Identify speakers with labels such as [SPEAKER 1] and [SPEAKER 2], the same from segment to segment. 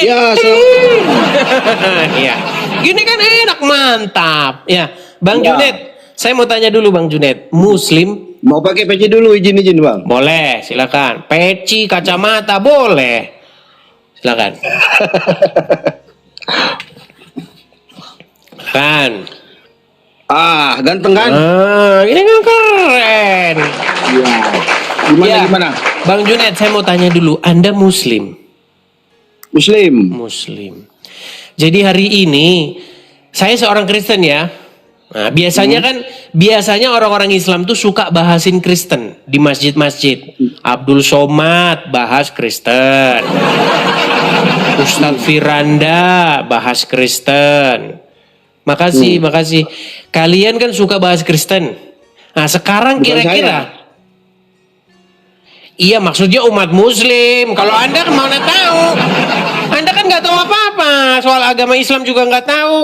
[SPEAKER 1] Ya,
[SPEAKER 2] Iya. Gini kan enak, mantap. Ya, Bang
[SPEAKER 1] Ya.
[SPEAKER 2] Junet, saya mau tanya dulu Bang Junet, Muslim?
[SPEAKER 1] Mau pakai peci dulu, izin Bang.
[SPEAKER 2] Boleh, silakan. Peci, kacamata, boleh. Silakan. Silakan.
[SPEAKER 1] Ganteng kan?
[SPEAKER 2] Ini kan keren.
[SPEAKER 1] Iya. Gimana
[SPEAKER 2] Ya,
[SPEAKER 1] gimana?
[SPEAKER 2] Bang Junet, saya mau tanya dulu, Anda Muslim?
[SPEAKER 1] Muslim.
[SPEAKER 2] Muslim. Jadi hari ini saya seorang Kristen ya. Nah, biasanya orang-orang Islam tuh suka bahasin Kristen di masjid-masjid. Abdul Somad bahas Kristen. Ustadz Firanda bahas Kristen. Makasih. Kalian kan suka bahas Kristen. Nah, sekarang
[SPEAKER 1] Bukan
[SPEAKER 2] kira-kira iya, maksudnya umat Muslim. Kalau Anda mana tahu? Anda kan nggak tahu apa-apa soal agama Islam, juga nggak tahu.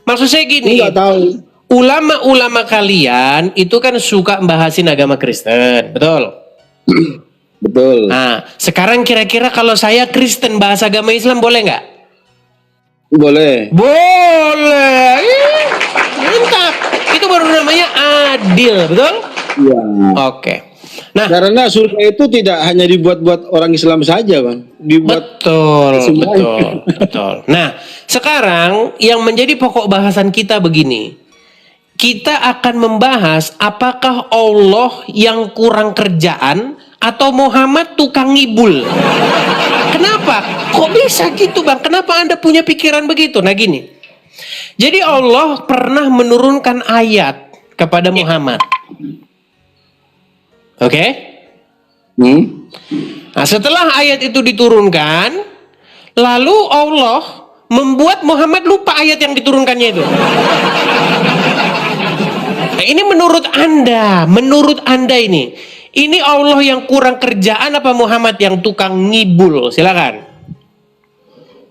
[SPEAKER 2] Maksud saya gini,
[SPEAKER 1] Enggak tahu.
[SPEAKER 2] ulama-ulama kalian itu kan suka bahasin agama Kristen, betul?
[SPEAKER 1] Betul.
[SPEAKER 2] Nah, sekarang kira-kira kalau saya Kristen bahas agama Islam boleh nggak?
[SPEAKER 1] Boleh.
[SPEAKER 2] Boleh. Ih, mantap. Itu baru namanya adil, betul?
[SPEAKER 1] Iya.
[SPEAKER 2] Oke. Nah,
[SPEAKER 1] Karena surga itu tidak hanya dibuat-buat orang Islam saja, Bang. Dibuat semuanya.
[SPEAKER 2] betul. Nah, sekarang yang menjadi pokok bahasan kita begini. Kita akan membahas apakah Allah yang kurang kerjaan atau Muhammad tukang ngibul. Kenapa? Kok bisa gitu, Bang? Kenapa Anda punya pikiran begitu? Nah, gini. Jadi Allah pernah menurunkan ayat kepada Muhammad. Oke? Nah, setelah ayat itu diturunkan, lalu Allah membuat Muhammad lupa ayat yang diturunkannya itu. Nah, ini menurut Anda ini Allah yang kurang kerjaan apa Muhammad yang tukang ngibul? Silakan.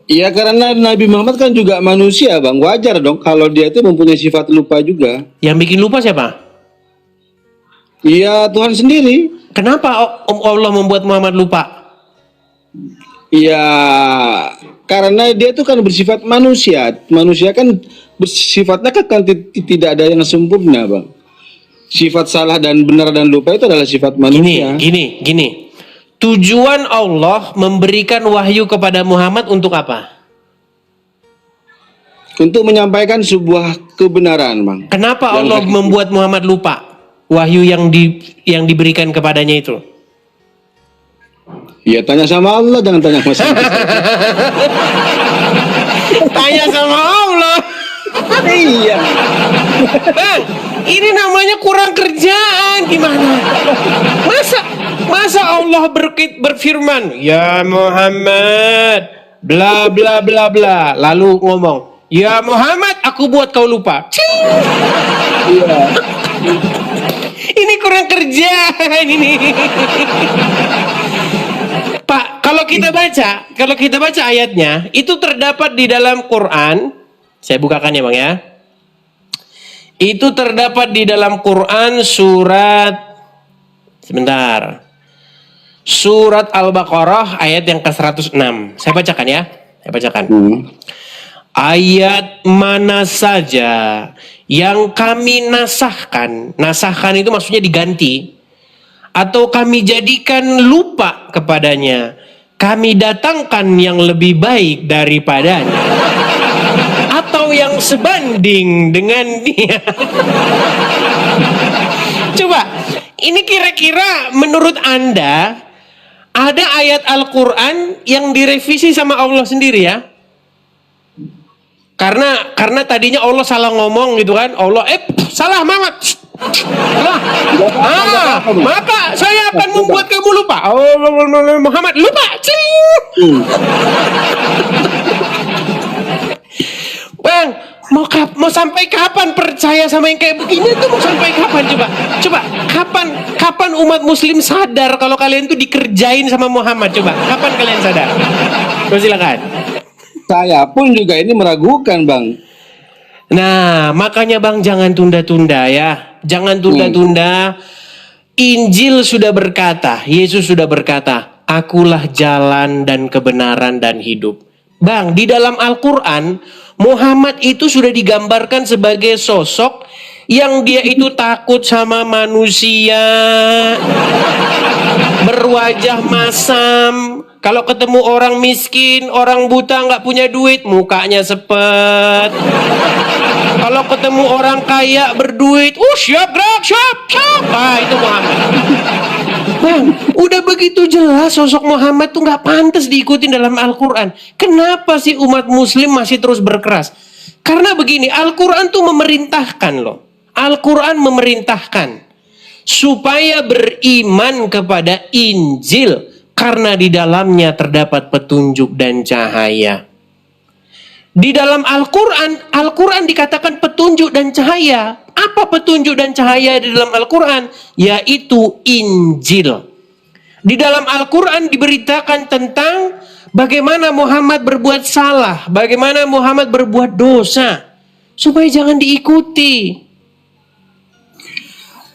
[SPEAKER 1] Iya, karena Nabi Muhammad kan juga manusia, Bang. Wajar dong kalau dia itu mempunyai sifat lupa juga.
[SPEAKER 2] Yang bikin lupa siapa?
[SPEAKER 1] Iya, Tuhan sendiri.
[SPEAKER 2] Kenapa Allah membuat Muhammad lupa?
[SPEAKER 1] Iya, karena dia itu kan bersifat manusia. Manusia kan bersifatnya kan tidak ada yang sempurna, Bang. Sifat salah dan benar dan lupa itu adalah sifat manusia.
[SPEAKER 2] Gini. Tujuan Allah memberikan wahyu kepada Muhammad untuk apa?
[SPEAKER 1] Untuk menyampaikan sebuah kebenaran, Bang.
[SPEAKER 2] Kenapa
[SPEAKER 1] Yang
[SPEAKER 2] Allah
[SPEAKER 1] hakiki.
[SPEAKER 2] membuat Muhammad lupa wahyu yang diberikan kepadanya itu?
[SPEAKER 1] Ya, tanya sama Allah, jangan tanya sama saya.
[SPEAKER 2] Tanya sama Allah.
[SPEAKER 1] Iya.
[SPEAKER 2] Bang, ini namanya kurang kerjaan. Gimana? Masa Allah berfirman, ya Muhammad, bla bla bla bla, lalu ngomong, ya Muhammad, aku buat kau lupa. Cing.
[SPEAKER 1] Iya.
[SPEAKER 2] Ini kurang kerjaan ini. Pak, kalau kita baca ayatnya, itu terdapat di dalam Quran. Saya bukakan ya, Bang ya. Itu terdapat di dalam Quran Surat Al-Baqarah ayat yang ke-106. Saya bacakan ya. Ayat mana saja yang kami nasahkan itu maksudnya diganti, atau kami jadikan lupa kepadanya, kami datangkan yang lebih baik daripadanya, atau yang sebanding dengan dia. Coba, ini kira-kira menurut Anda ada ayat Al-Quran yang direvisi sama Allah sendiri ya? Karena tadinya Allah salah ngomong gitu kan. Allah salah Muhammad. Maka saya akan membuat kamu lupa. Muhammad lupa. Bang, mau sampai kapan percaya sama yang kayak begini tuh? Mau sampai kapan coba kapan umat muslim sadar kalau kalian tuh dikerjain sama Muhammad? Coba kapan kalian sadar? Silakan.
[SPEAKER 1] Saya pun juga ini meragukan, Bang.
[SPEAKER 2] Nah, makanya Bang jangan tunda-tunda ya. Jangan tunda-tunda. Injil sudah berkata, Yesus sudah berkata, akulah jalan dan kebenaran dan hidup. Bang, di dalam Al-Quran, Muhammad itu sudah digambarkan sebagai sosok yang dia itu takut sama manusia, berwajah masam. Kalau ketemu orang miskin, orang buta nggak punya duit, mukanya sepet. Kalau ketemu orang kaya berduit, siap gerak, siap. Itu Muhammad. Bang, udah begitu jelas sosok Muhammad tuh nggak pantas diikutin dalam Al-Quran. Kenapa sih umat Muslim masih terus berkeras? Karena begini, Al-Quran tuh memerintahkan loh. Al-Quran memerintahkan supaya beriman kepada Injil karena di dalamnya terdapat petunjuk dan cahaya. Di dalam Al-Quran, Al-Quran dikatakan petunjuk dan cahaya. Apa petunjuk dan cahaya di dalam Al-Quran? Yaitu Injil. Di dalam Al-Quran diberitakan tentang bagaimana Muhammad berbuat salah, bagaimana Muhammad berbuat dosa, supaya jangan diikuti.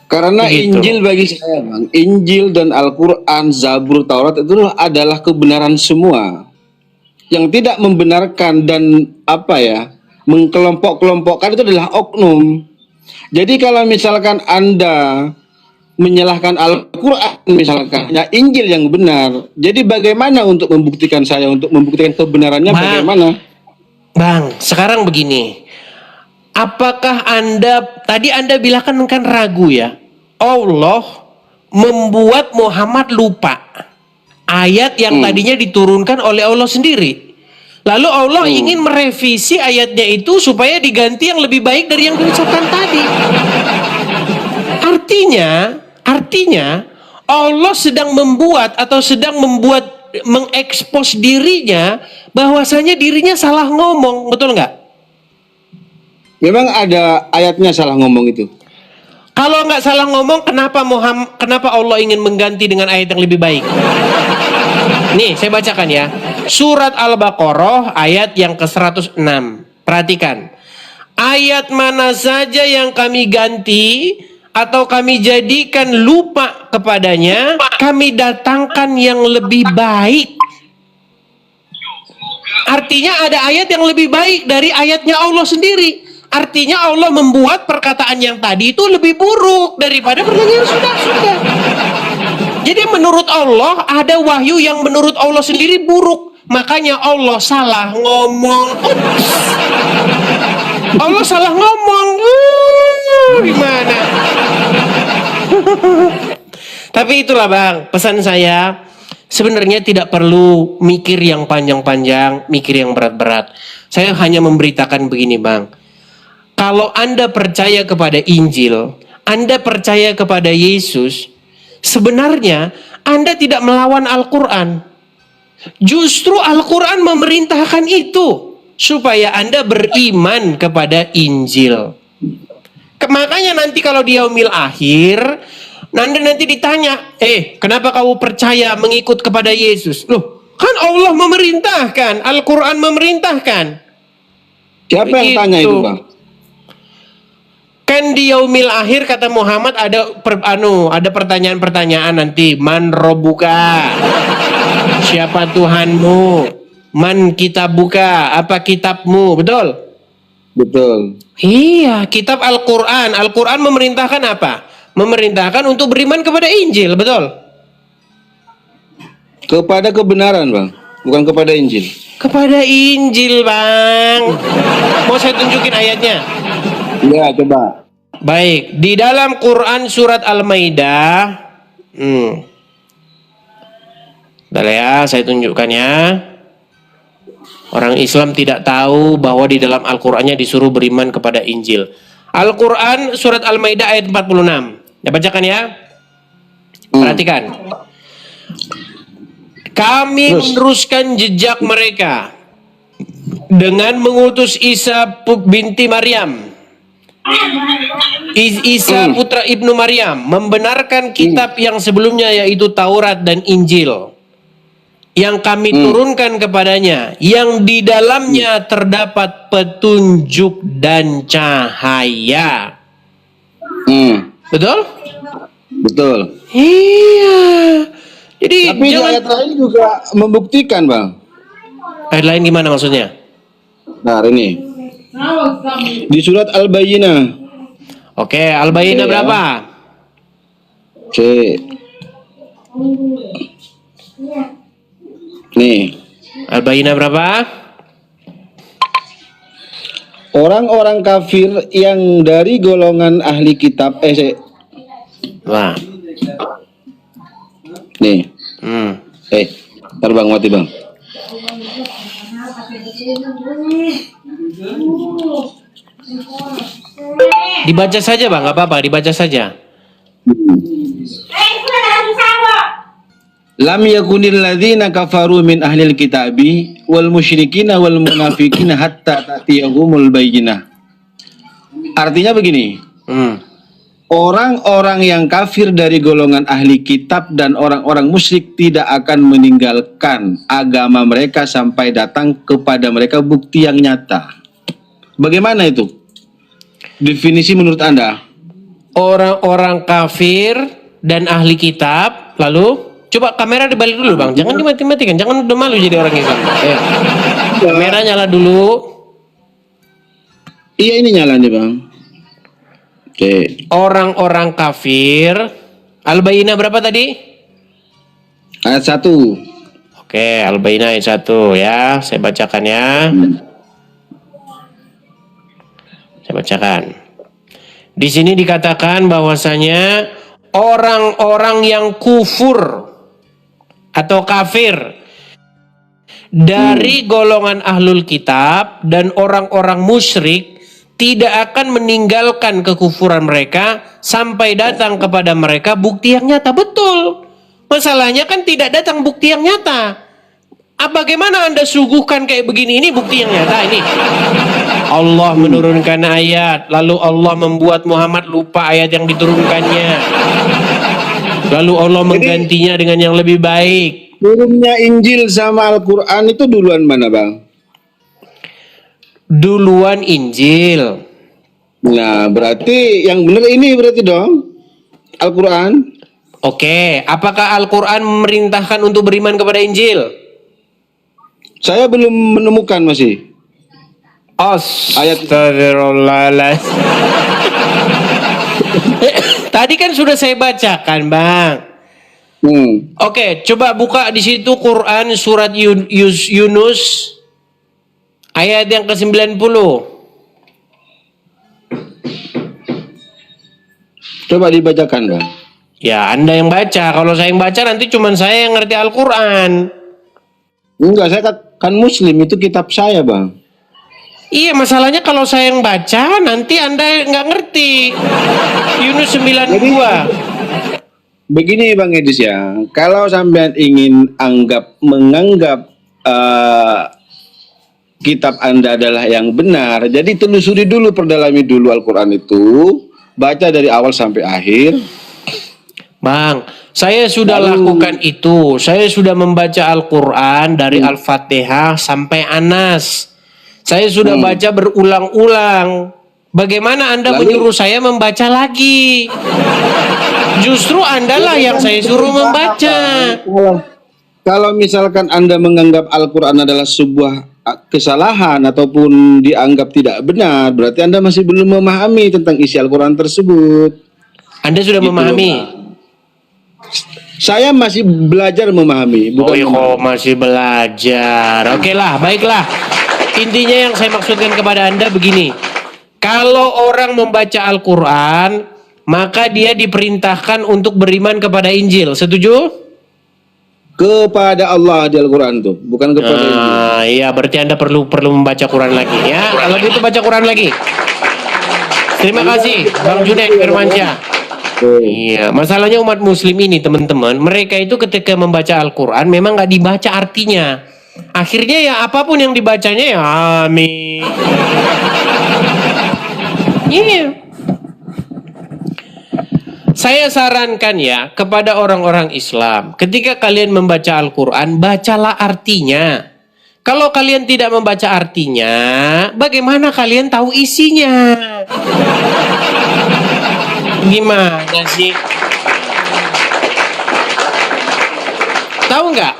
[SPEAKER 1] Karena
[SPEAKER 2] Begitu.
[SPEAKER 1] Injil bagi saya, Bang, Injil dan Al-Quran, Zabur, Taurat itu adalah kebenaran semua. Yang tidak membenarkan dan mengkelompok-kelompokkan itu adalah oknum. Jadi kalau misalkan Anda menyalahkan Al-Quran, misalkan Injil yang benar, jadi bagaimana untuk membuktikan kebenarannya? Bagaimana?
[SPEAKER 2] Bang, sekarang begini. Apakah tadi Anda bilang kan ragu ya? Allah membuat Muhammad lupa ayat yang tadinya diturunkan oleh Allah sendiri. Lalu Allah ingin merevisi ayatnya itu supaya diganti yang lebih baik dari yang diucapkan tadi. Artinya Allah sedang mengekspos dirinya bahwasanya dirinya salah ngomong, betul nggak?
[SPEAKER 1] Memang ada ayatnya salah ngomong itu.
[SPEAKER 2] Kalau nggak salah ngomong, kenapa Allah ingin mengganti dengan ayat yang lebih baik? Nih, saya bacakan ya. Surat Al-Baqarah ayat yang ke-106. Perhatikan. Ayat mana saja yang kami ganti atau kami jadikan lupa kepadanya, kami datangkan yang lebih baik. Artinya ada ayat yang lebih baik dari ayatnya Allah sendiri. Artinya Allah membuat perkataan yang tadi itu lebih buruk daripada pertanyaan sudah. Jadi menurut Allah ada wahyu yang menurut Allah sendiri buruk. Makanya Allah salah ngomong. Allah salah ngomong. Gimana? Tapi itulah Bang, pesan saya. Sebenarnya tidak perlu mikir yang panjang-panjang, mikir yang berat-berat. Saya hanya memberitakan begini Bang. Kalau Anda percaya kepada Injil, Anda percaya kepada Yesus, sebenarnya Anda tidak melawan Al-Quran. Justru Al-Quran memerintahkan itu, supaya Anda beriman kepada Injil. Makanya nanti kalau di yaumil akhir, nanti ditanya, kenapa kamu percaya mengikut kepada Yesus? Loh, kan Allah memerintahkan, Al-Quran memerintahkan.
[SPEAKER 1] Siapa yang tanya itu Bang?
[SPEAKER 2] Kan di yaumil akhir kata Muhammad ada pertanyaan-pertanyaan nanti. Man robuka? Siapa Tuhanmu? Man kitabuka? Apa kitabmu? Betul?
[SPEAKER 1] Betul.
[SPEAKER 2] Iya, kitab Al-Quran. Al-Quran memerintahkan apa? Memerintahkan untuk beriman kepada Injil, betul?
[SPEAKER 1] Kepada kebenaran Bang, bukan kepada Injil.
[SPEAKER 2] Kepada Injil Bang. Mau saya tunjukin ayatnya?
[SPEAKER 1] Ya, coba.
[SPEAKER 2] Baik, di dalam Quran surat Al-Maidah. Bentar ya, saya tunjukkan ya. Orang Islam tidak tahu bahwa di dalam Al-Qurannya disuruh beriman kepada Injil. Al-Quran surat Al-Maidah ayat 46. Ya, bacakan ya. Perhatikan. Kami meneruskan jejak mereka dengan mengutus Isa binti Maryam. Isa putra Ibnu Maryam membenarkan kitab yang sebelumnya yaitu Taurat dan Injil yang kami turunkan kepadanya, yang di dalamnya terdapat petunjuk dan cahaya. Betul?
[SPEAKER 1] Betul.
[SPEAKER 2] Iya. Jadi
[SPEAKER 1] tapi di ayat lain juga membuktikan Bang.
[SPEAKER 2] Ayat lain gimana maksudnya?
[SPEAKER 1] Nah, ini di surat Al-Bayyinah.
[SPEAKER 2] Oke, Al-Bayyinah
[SPEAKER 1] Oke, ya.
[SPEAKER 2] berapa?
[SPEAKER 1] Cek. Nih,
[SPEAKER 2] Al-Bayyinah berapa?
[SPEAKER 1] orang-orang kafir yang dari golongan ahli kitab
[SPEAKER 2] Wah.
[SPEAKER 1] nih.
[SPEAKER 2] Hmm.
[SPEAKER 1] Terbang mati bang.
[SPEAKER 2] Dibaca saja bang, nggak apa-apa, dibaca saja.
[SPEAKER 1] Lam yakunil ladzina kafaru min ahlil kitabi wal musyrikina wal munafiqina hatta ta'tiyahumul bayyinah. Artinya begini, orang-orang yang kafir dari golongan ahli kitab dan orang-orang musyrik tidak akan meninggalkan agama mereka sampai datang kepada mereka bukti yang nyata. Bagaimana itu? Definisi menurut Anda?
[SPEAKER 2] Orang-orang kafir dan ahli kitab, lalu coba kamera dibalik dulu bang, jangan dimati-matikan, jangan udah malu jadi orang Islam. Kamera nyala dulu.
[SPEAKER 1] Iya ini nyala nih bang. Oke.
[SPEAKER 2] Orang-orang kafir, Al-Bayyinah berapa tadi?
[SPEAKER 1] Ayat 1.
[SPEAKER 2] Oke, Al-Bayyinah ayat 1 ya, saya bacakan ya. Saya bacakan. Di sini dikatakan bahwasanya orang-orang yang kufur atau kafir dari golongan ahlul kitab dan orang-orang musyrik tidak akan meninggalkan kekufuran mereka sampai datang kepada mereka bukti yang nyata. Betul. Masalahnya kan tidak datang bukti yang nyata. Bagaimana Anda suguhkan kayak begini? Ini bukti yang nyata ini. Allah menurunkan ayat, lalu Allah membuat Muhammad lupa ayat yang diturunkannya. Lalu Allah menggantinya dengan yang lebih baik.
[SPEAKER 1] Turunnya Injil sama Al-Quran itu duluan mana bang?
[SPEAKER 2] Duluan Injil.
[SPEAKER 1] Nah berarti yang benar ini berarti dong Al-Quran.
[SPEAKER 2] Oke, apakah Al-Quran memerintahkan untuk beriman kepada Injil?
[SPEAKER 1] Saya belum menemukan masih.
[SPEAKER 2] Astagfirullahaladzim. Tadi kan sudah saya bacakan, Bang. Oke, coba buka di situ Quran surat Yunus ayat yang ke-90.
[SPEAKER 1] Coba dibacakan, Bang.
[SPEAKER 2] Ya, Anda yang baca. Kalau saya yang baca nanti cuma saya yang ngerti Al-Quran.
[SPEAKER 1] Enggak, saya kan Muslim, itu kitab saya, Bang.
[SPEAKER 2] Iya, masalahnya kalau saya yang baca nanti Anda nggak ngerti. Yunus 92.
[SPEAKER 1] Begini Bang Edis ya, kalau sampean ingin menganggap kitab Anda adalah yang benar, jadi telusuri dulu, perdalami dulu Al-Quran itu, baca dari awal sampai akhir.
[SPEAKER 2] Bang, saya sudah lakukan itu. Saya sudah membaca Al-Quran dari Al-Fatihah sampai Anas. Saya sudah baca berulang-ulang. Bagaimana Anda menyuruh saya membaca lagi? Justru Anda lah yang saya suruh membaca.
[SPEAKER 1] Kalau misalkan Anda menganggap Al-Quran adalah sebuah kesalahan ataupun dianggap tidak benar, berarti Anda masih belum memahami tentang isi Al-Quran tersebut.
[SPEAKER 2] Anda sudah
[SPEAKER 1] Gitu
[SPEAKER 2] memahami?
[SPEAKER 1] Saya masih belajar memahami.
[SPEAKER 2] Bukan masih belajar. Oke lah, baiklah. Intinya yang saya maksudkan kepada Anda begini. Kalau orang membaca Al-Quran, maka dia diperintahkan untuk beriman kepada Injil. Setuju?
[SPEAKER 1] Kepada Allah di Al-Quran tuh, bukan kepada Injil.
[SPEAKER 2] Iya, berarti Anda perlu membaca Quran lagi ya. Kalau gitu baca Quran lagi. Terima kasih Bang Junaid Firmansyah. Iya, masalahnya umat muslim ini teman-teman, mereka itu ketika membaca Al-Quran memang nggak dibaca artinya. Akhirnya ya apapun yang dibacanya ya amin. Iya. Saya sarankan ya kepada orang-orang Islam, ketika kalian membaca Al-Quran, bacalah artinya. Kalau kalian tidak membaca artinya, bagaimana kalian tahu isinya? Gimana sih? Tahu nggak?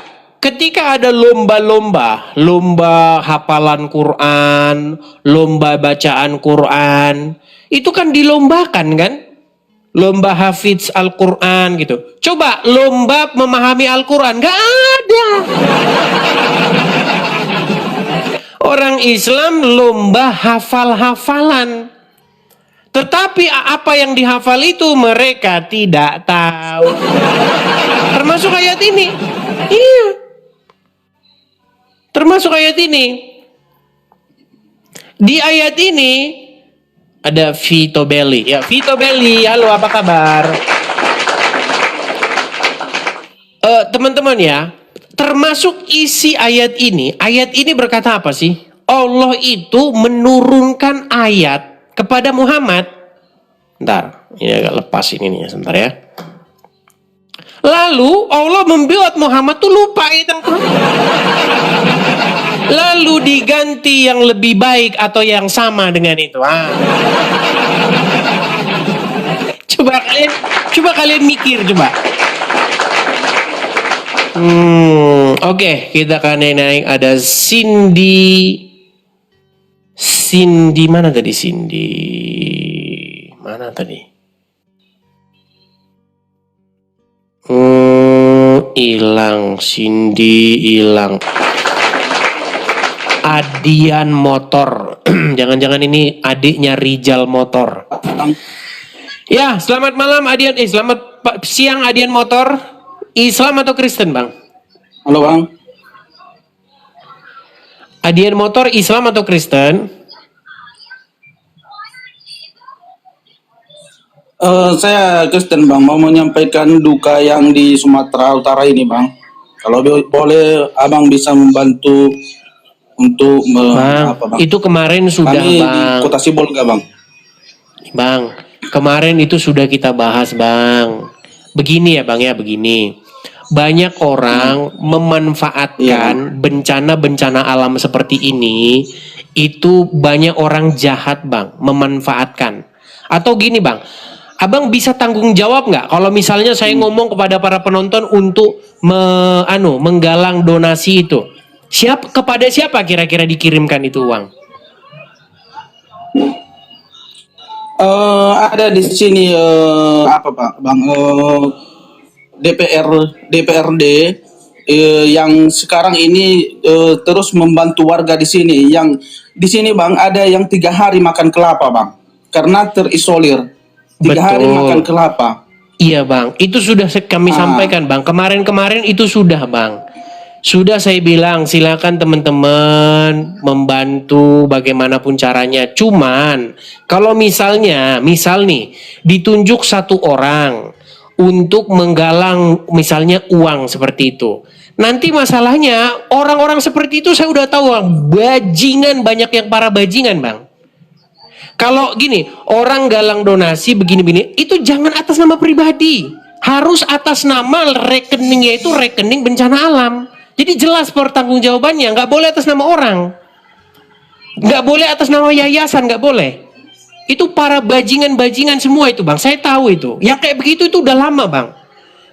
[SPEAKER 2] ketika ada lomba-lomba, lomba hafalan Quran, lomba bacaan Quran, itu kan dilombakan kan? Lomba hafiz Al-Quran gitu. Coba lomba memahami Al-Quran, gak ada. Orang Islam lomba hafal-hafalan. Tetapi apa yang dihafal itu mereka tidak tahu. Termasuk ayat ini. Iya. Termasuk ayat ini. Di ayat ini ada Vito Belly. Ya, Vito Belly, halo, apa kabar? Teman-teman ya, termasuk isi ayat ini berkata apa sih? Allah itu menurunkan ayat kepada Muhammad. Bentar, ini agak lepas ini nih, sebentar ya. Lalu Allah membuat Muhammad tuh lupa itu. Lalu diganti yang lebih baik atau yang sama dengan itu. Coba kalian mikir coba. Oke, kita akan naik. Ada Cindy mana tadi? Cindy mana tadi? Hilang. Cindy hilang. Adian Motor. Jangan-jangan ini adiknya Rijal Motor. Ya, selamat malam Adian. Selamat siang Adian Motor. Islam atau Kristen, Bang?
[SPEAKER 3] Halo, Bang.
[SPEAKER 2] Adian Motor Islam atau Kristen?
[SPEAKER 3] Saya Kristen, Bang. Mau menyampaikan duka yang di Sumatera Utara ini, Bang. Kalau boleh, Abang bisa membantu untuk
[SPEAKER 2] Bang,
[SPEAKER 3] Bang?
[SPEAKER 2] itu kemarin sudah,
[SPEAKER 3] Kami
[SPEAKER 2] Bang.
[SPEAKER 3] di Kota Sibolga, Bang.
[SPEAKER 2] Bang, kemarin itu sudah kita bahas, Bang. Begini ya, Bang ya, begini. Banyak orang memanfaatkan bencana-bencana alam seperti ini, itu banyak orang jahat, Bang, memanfaatkan. Atau gini, Bang, Abang bisa tanggung jawab nggak kalau misalnya saya ngomong kepada para penonton untuk menggalang donasi itu? Kepada siapa kira-kira dikirimkan itu uang?
[SPEAKER 3] Ada di sini apa, Pak, Bang? DPRD yang sekarang ini terus membantu warga di sini. Yang di sini, Bang, ada yang 3 hari makan kelapa, Bang, karena terisolir. 3 hari makan kelapa.
[SPEAKER 2] Iya, Bang, itu sudah kami sampaikan, Bang. Kemarin itu sudah, Bang. Sudah saya bilang silakan teman-teman membantu bagaimanapun caranya. Cuman kalau misal nih ditunjuk satu orang untuk menggalang misalnya uang seperti itu. Nanti masalahnya orang-orang seperti itu saya udah tahu, Bang, bajingan, banyak yang para bajingan, Bang. Kalau gini, orang galang donasi begini-begini, itu jangan atas nama pribadi. Harus atas nama rekeningnya itu rekening bencana alam. Jadi jelas pertanggungjawabannya, nggak boleh atas nama orang. Nggak boleh atas nama yayasan, nggak boleh. Itu para bajingan-bajingan semua itu, Bang. Saya tahu itu. Yang kayak begitu itu udah lama, Bang.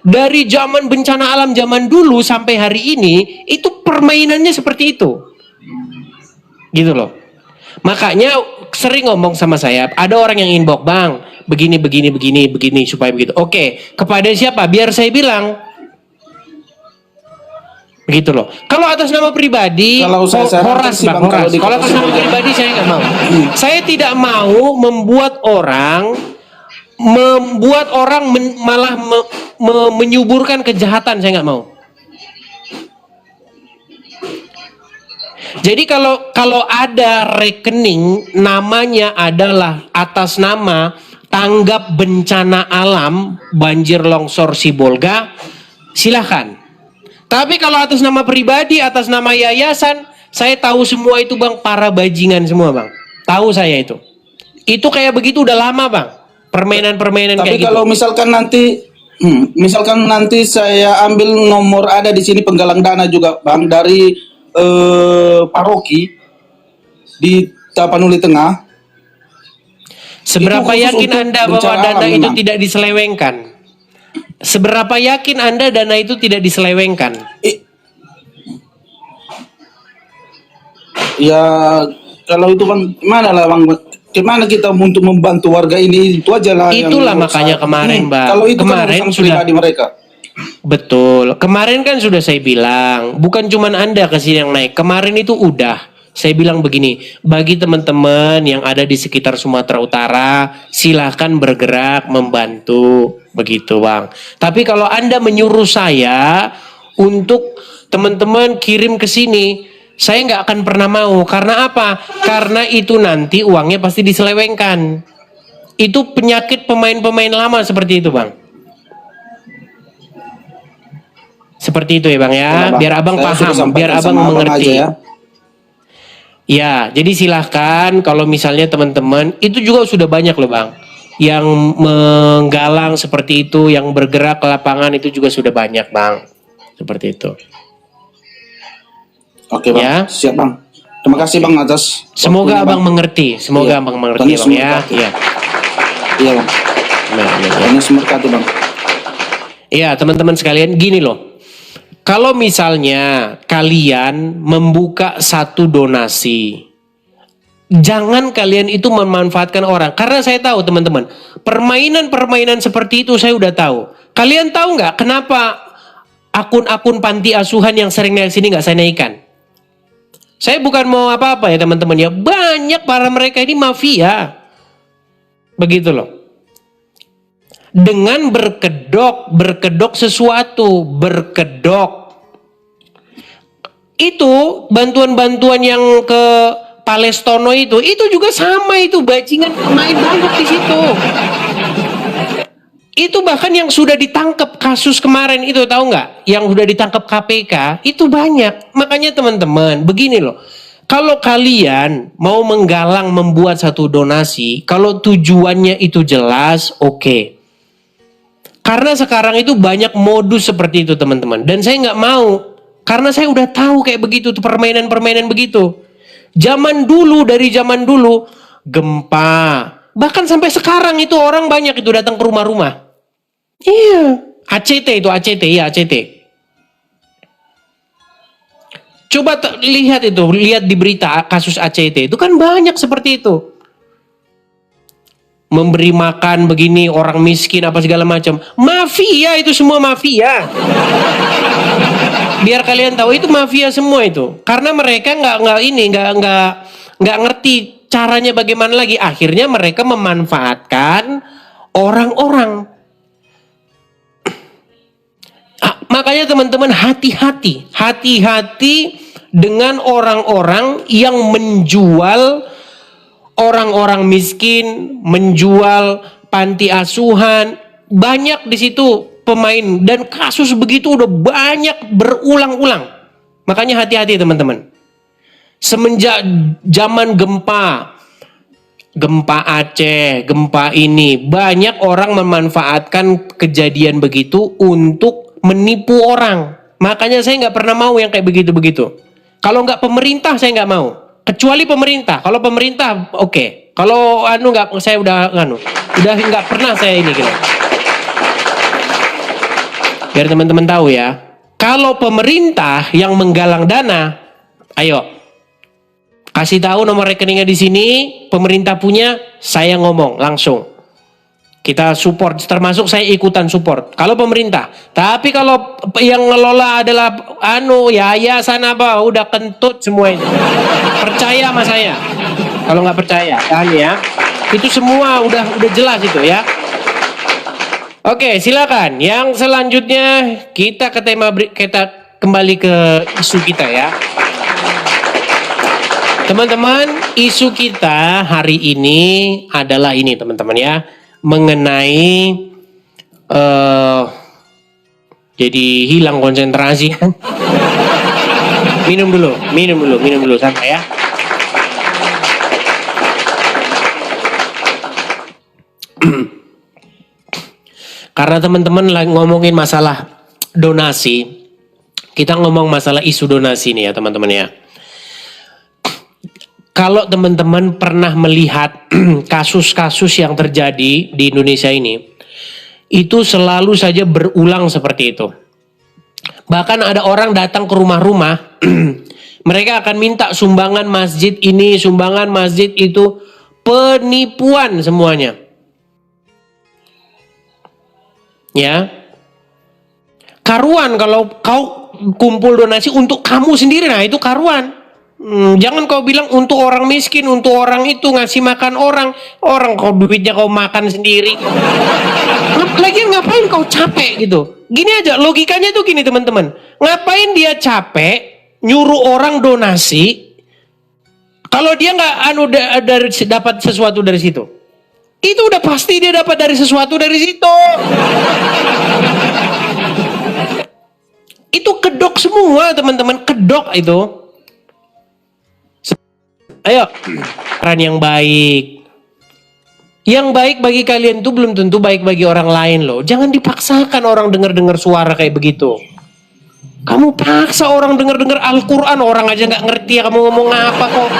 [SPEAKER 2] Dari zaman bencana alam zaman dulu sampai hari ini, itu permainannya seperti itu. Gitu loh. Makanya sering ngomong sama saya, ada orang yang inbox, Bang, begini, supaya begitu. Oke, kepada siapa? Biar saya bilang. Begitu loh. Kalau atas nama pribadi,
[SPEAKER 3] Kalau saya
[SPEAKER 2] horas, Bang, horas. Kalau atas nama pribadi saya nggak mau. Saya tidak mau membuat orang malah menyuburkan kejahatan. Saya nggak mau. Jadi kalau ada rekening namanya adalah atas nama tanggap bencana alam banjir longsor Sibolga, silahkan. Tapi kalau atas nama pribadi, atas nama yayasan, saya tahu semua itu, Bang, para bajingan semua, Bang. Tahu saya itu. Itu kayak begitu udah lama, Bang. Permainan-permainan kayak gitu.
[SPEAKER 3] Tapi kalau misalkan nanti saya ambil nomor, ada di sini penggalang dana juga, Bang, dari paroki di Tapanuli Tengah.
[SPEAKER 2] Seberapa yakin Anda bahwa dana itu
[SPEAKER 3] memang
[SPEAKER 2] tidak diselewengkan? Seberapa yakin Anda dana itu tidak diselewengkan?
[SPEAKER 3] Ya kalau itu bang, mana lah bang? Gimana kita untuk membantu warga ini? Itu aja lah. yang
[SPEAKER 2] Itulah
[SPEAKER 3] menurut
[SPEAKER 2] makanya
[SPEAKER 3] saya.
[SPEAKER 2] kemarin, Bang.
[SPEAKER 3] Kalau itu kan
[SPEAKER 2] Kemarin
[SPEAKER 3] urusan
[SPEAKER 2] sudah
[SPEAKER 3] pribadi mereka.
[SPEAKER 2] betul. Kemarin kan sudah saya bilang, bukan cuman Anda kesini yang naik. Kemarin itu udah. Saya bilang begini, bagi teman-teman yang ada di sekitar Sumatera Utara, silahkan bergerak membantu. Begitu Bang. Tapi kalau Anda menyuruh saya untuk teman-teman kirim ke sini, saya nggak akan pernah mau. Karena apa? Karena itu nanti uangnya pasti diselewengkan. Itu penyakit pemain-pemain lama seperti itu Bang. Seperti itu ya Bang ya,
[SPEAKER 3] Bang.
[SPEAKER 2] biar Abang
[SPEAKER 3] Saya sudah
[SPEAKER 2] paham,
[SPEAKER 3] sampaikan
[SPEAKER 2] biar Abang
[SPEAKER 3] sama abang
[SPEAKER 2] mengerti.
[SPEAKER 3] aja ya.
[SPEAKER 2] Ya, jadi silahkan kalau misalnya teman-teman, itu juga sudah banyak loh Bang. Yang menggalang seperti itu, yang bergerak ke lapangan itu juga sudah banyak Bang. Seperti itu.
[SPEAKER 3] Oke bang,
[SPEAKER 2] Ya.
[SPEAKER 3] siap bang. Terima kasih bang atas.
[SPEAKER 2] Semoga
[SPEAKER 3] waktunya,
[SPEAKER 2] Abang
[SPEAKER 3] Bang.
[SPEAKER 2] mengerti, semoga
[SPEAKER 3] Iya.
[SPEAKER 2] Abang mengerti
[SPEAKER 3] Tuhan
[SPEAKER 2] Bang
[SPEAKER 3] Yesus
[SPEAKER 2] ya.
[SPEAKER 3] memberkati.
[SPEAKER 2] Iya.
[SPEAKER 3] Iya bang.
[SPEAKER 2] Amin, amin, ya.
[SPEAKER 3] Tuhan Yesus memberkati bang.
[SPEAKER 2] Iya, teman-teman sekalian, gini loh. Kalau misalnya kalian membuka satu donasi, jangan kalian itu memanfaatkan orang. Karena saya tahu teman-teman, permainan-permainan seperti itu saya udah tahu. Kalian tahu nggak kenapa akun-akun panti asuhan yang sering naik sini nggak saya naikkan? Saya bukan mau apa-apa ya teman-teman ya. Banyak para mereka ini mafia. Begitu loh. Dengan berkedok sesuatu, berkedok. Itu bantuan-bantuan yang ke Palestono itu juga sama itu, bajingan main banyak di situ. Itu bahkan yang sudah ditangkap kasus kemarin itu tahu nggak? Yang sudah ditangkap KPK itu banyak. Makanya teman-teman, begini loh. Kalau kalian mau menggalang membuat satu donasi, kalau tujuannya itu jelas, oke. Karena sekarang itu banyak modus seperti itu teman-teman. Dan saya nggak mau. Karena saya udah tahu kayak begitu tuh permainan-permainan begitu. Dari zaman dulu gempa. Bahkan sampai sekarang itu orang banyak itu datang ke rumah-rumah. Iya. ACT itu ya ACT. Coba lihat di berita kasus ACT itu kan banyak seperti itu. Memberi makan begini orang miskin apa segala macam. Mafia itu semua mafia. Biar kalian tahu itu mafia semua itu. Karena mereka nggak ngerti caranya bagaimana lagi. Akhirnya mereka memanfaatkan orang-orang. Makanya teman-teman hati-hati dengan orang-orang yang menjual orang-orang miskin, menjual panti asuhan, banyak di situ pemain dan kasus begitu udah banyak berulang-ulang. Makanya hati-hati teman-teman. Semenjak zaman gempa Aceh, gempa ini, banyak orang memanfaatkan kejadian begitu untuk menipu orang. Makanya saya nggak pernah mau yang kayak begitu-begitu. Kalau nggak pemerintah saya nggak mau. Kecuali pemerintah. Kalau pemerintah oke. Kalau nggak, saya udah nggak pernah saya ini gitu. Biar teman-teman tahu ya. Kalau pemerintah yang menggalang dana, ayo kasih tahu nomor rekeningnya di sini. Pemerintah punya, saya ngomong langsung. Kita support, termasuk saya ikutan support. Kalau pemerintah, tapi kalau yang ngelola adalah yayasan apa, udah kentut semua itu. Percaya sama saya. Kalau nggak percaya, ya. Itu semua udah jelas itu ya. Oke, silakan. Yang selanjutnya kita ke tema kita kembali ke isu kita ya. Teman-teman, isu kita hari ini adalah ini teman-teman ya. Mengenai jadi hilang konsentrasi. minum dulu santai ya. Karena teman-teman lagi ngomongin masalah donasi, kita ngomong masalah isu donasi nih ya teman-teman ya. Kalau teman-teman pernah melihat kasus-kasus yang terjadi di Indonesia ini, itu selalu saja berulang seperti itu. Bahkan ada orang datang ke rumah-rumah, Mereka akan minta sumbangan masjid ini, sumbangan masjid itu. Penipuan semuanya. Ya. Karuan kalau kau kumpul donasi untuk kamu sendiri, nah itu karuan. Jangan kau bilang untuk orang miskin, untuk orang itu ngasih makan orang kau duitnya kau makan sendiri. Lagian ngapain kau capek gitu? Gini aja logikanya tuh gini teman-teman. Ngapain dia capek nyuruh orang donasi kalau dia nggak dapat sesuatu dari situ? Itu udah pasti dia dapat dari sesuatu dari situ. Itu kedok semua teman-teman, kedok itu. Ayo, saran yang baik. Yang baik bagi kalian itu belum tentu baik bagi orang lain loh. Jangan dipaksakan orang dengar-dengar suara kayak begitu. Kamu paksa orang dengar-dengar Al-Quran, orang aja nggak ngerti ya kamu ngomong apa kok.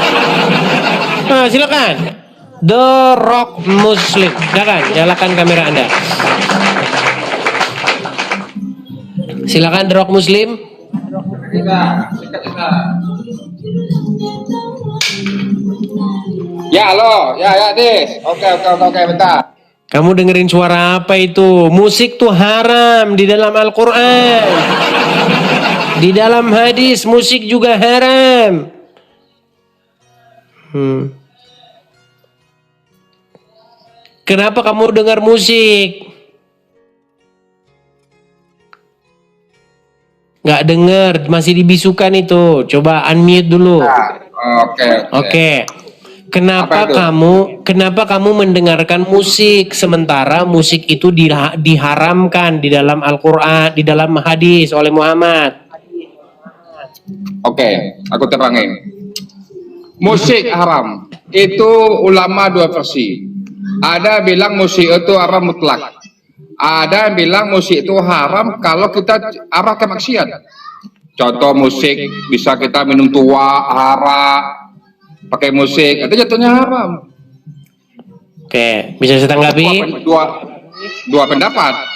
[SPEAKER 2] Nah, silakan. The Rock Muslim. Silakan, nyalakan kamera Anda. Silakan The Rock Muslim.
[SPEAKER 4] Ya, halo. Ya, Dis. Oke, bentar.
[SPEAKER 2] Kamu dengerin suara apa itu? Musik tuh haram di dalam Al-Quran. Di dalam hadis musik juga haram. Kenapa kamu dengar musik? Nggak dengar, masih dibisukan itu. Coba unmute dulu. Oke. Kenapa kamu mendengarkan musik sementara musik itu diharamkan di dalam Al-Qur'an, di dalam hadis oleh Muhammad?
[SPEAKER 4] Oke, aku terangin. Musik haram. Itu ulama dua versi. Ada bilang musik itu haram mutlak. Ada yang bilang musik itu haram kalau kita arah ke maksiat. Contoh musik bisa kita minum tua, arak, pakai musik, itu jatuhnya haram.
[SPEAKER 2] Oke, bisa saya tanggapi?
[SPEAKER 4] Dua pendapat.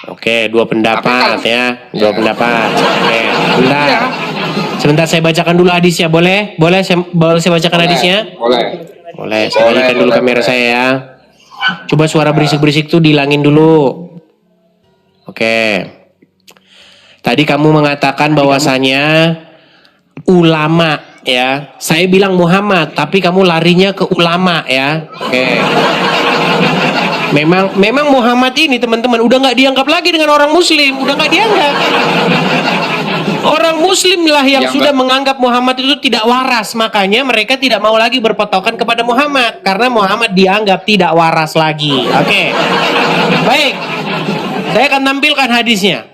[SPEAKER 2] Oke, dua pendapat ya. Dua pendapat. Oke, bentar.
[SPEAKER 4] Ya.
[SPEAKER 2] Sebentar saya bacakan dulu hadisnya, boleh? Boleh saya bacakan hadisnya? Boleh, saya balikan dulu kamera saya ya. Coba suara berisik-berisik tuh dihilangin dulu. Oke. Tadi kamu mengatakan bahwasanya ulama ya. Saya bilang Muhammad, tapi kamu larinya ke ulama ya. Oke. Memang Muhammad ini teman-teman udah nggak dianggap lagi dengan orang Muslim, udah nggak dianggap. Orang Muslim lah yang sudah menganggap Muhammad itu tidak waras, makanya mereka tidak mau lagi berpatokan kepada Muhammad karena Muhammad dianggap tidak waras lagi. Oke. Baik. Saya akan tampilkan hadisnya.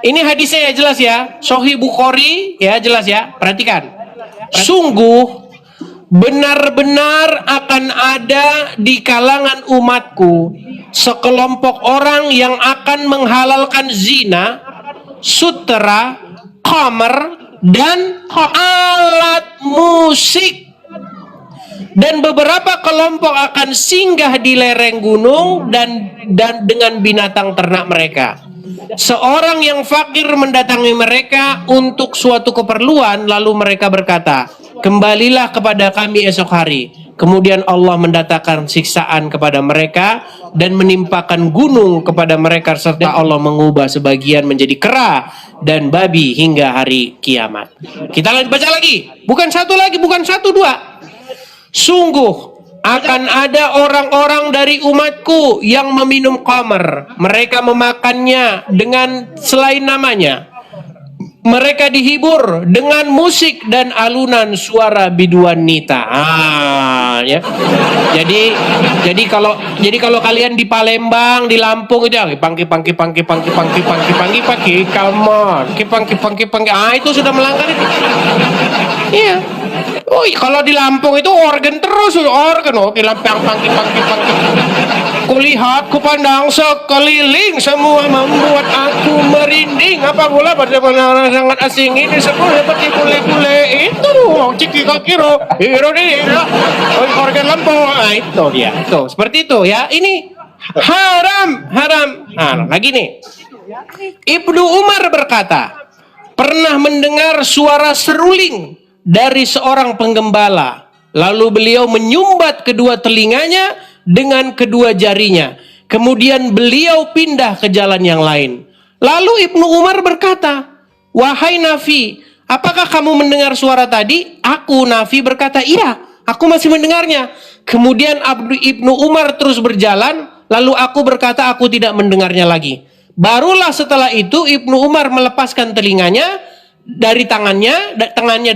[SPEAKER 2] Ini hadisnya ya jelas ya. Sahih Bukhari ya jelas ya. Perhatikan. Sungguh benar-benar akan ada di kalangan umatku sekelompok orang yang akan menghalalkan zina, sutera, khamr, dan alat musik. Dan beberapa kelompok akan singgah di lereng gunung dan dengan binatang ternak mereka. Seorang yang fakir mendatangi mereka untuk suatu keperluan, lalu mereka berkata, "Kembalilah kepada kami esok hari." Kemudian Allah mendatangkan siksaan kepada mereka dan menimpakan gunung kepada mereka, serta Allah mengubah sebagian menjadi kera dan babi hingga hari kiamat. Kita baca lagi, bukan satu lagi, bukan satu dua. Sungguh akan ada orang-orang dari umatku yang meminum khamr. Mereka memakannya dengan selain namanya. Mereka dihibur dengan musik dan alunan suara biduan nita. Ya. Jadi kalau kalian di Palembang, di Lampung itu pangki, come on, pangki. Itu sudah melanggar itu. Iya. Oh, kalau di Lampung itu organ terus, organ. Oke, pangki. Kulihat, kupandang sekeliling, semua membuat aku merinding. Apa pula pada benar sangat asing ini semua seperti bule-bule itu. Ciki kakiro, hiro dira, organ Lampung. Nah, itu dia. Tuh, seperti itu ya. Ini haram. Nah, lagi nih. Ibnu Umar berkata, pernah mendengar suara seruling dari seorang penggembala. Lalu beliau menyumbat kedua telinganya dengan kedua jarinya. Kemudian beliau pindah ke jalan yang lain. Lalu Ibnu Umar berkata, "Wahai Nafi, apakah kamu mendengar suara tadi?" Aku, Nafi, berkata, "Iya, aku masih mendengarnya." Kemudian Ibnu Umar terus berjalan. Lalu aku berkata, "Aku tidak mendengarnya lagi." Barulah setelah itu Ibnu Umar melepaskan telinganya dari tangannya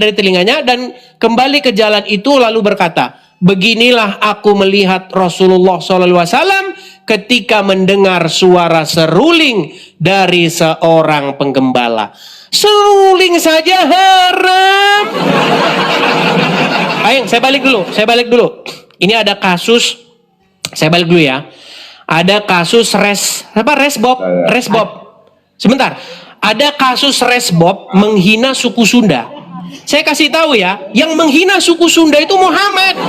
[SPEAKER 2] dari telinganya dan kembali ke jalan itu lalu berkata, "Beginilah aku melihat Rasulullah SAW ketika mendengar suara seruling dari seorang penggembala." Seruling saja haram. Ayo, saya balik dulu. Ini ada kasus, saya balik dulu ya. Ada kasus Resbob. Sebentar. Ada kasus Resbob menghina suku Sunda. Saya kasih tahu ya, yang menghina suku Sunda itu Muhammad.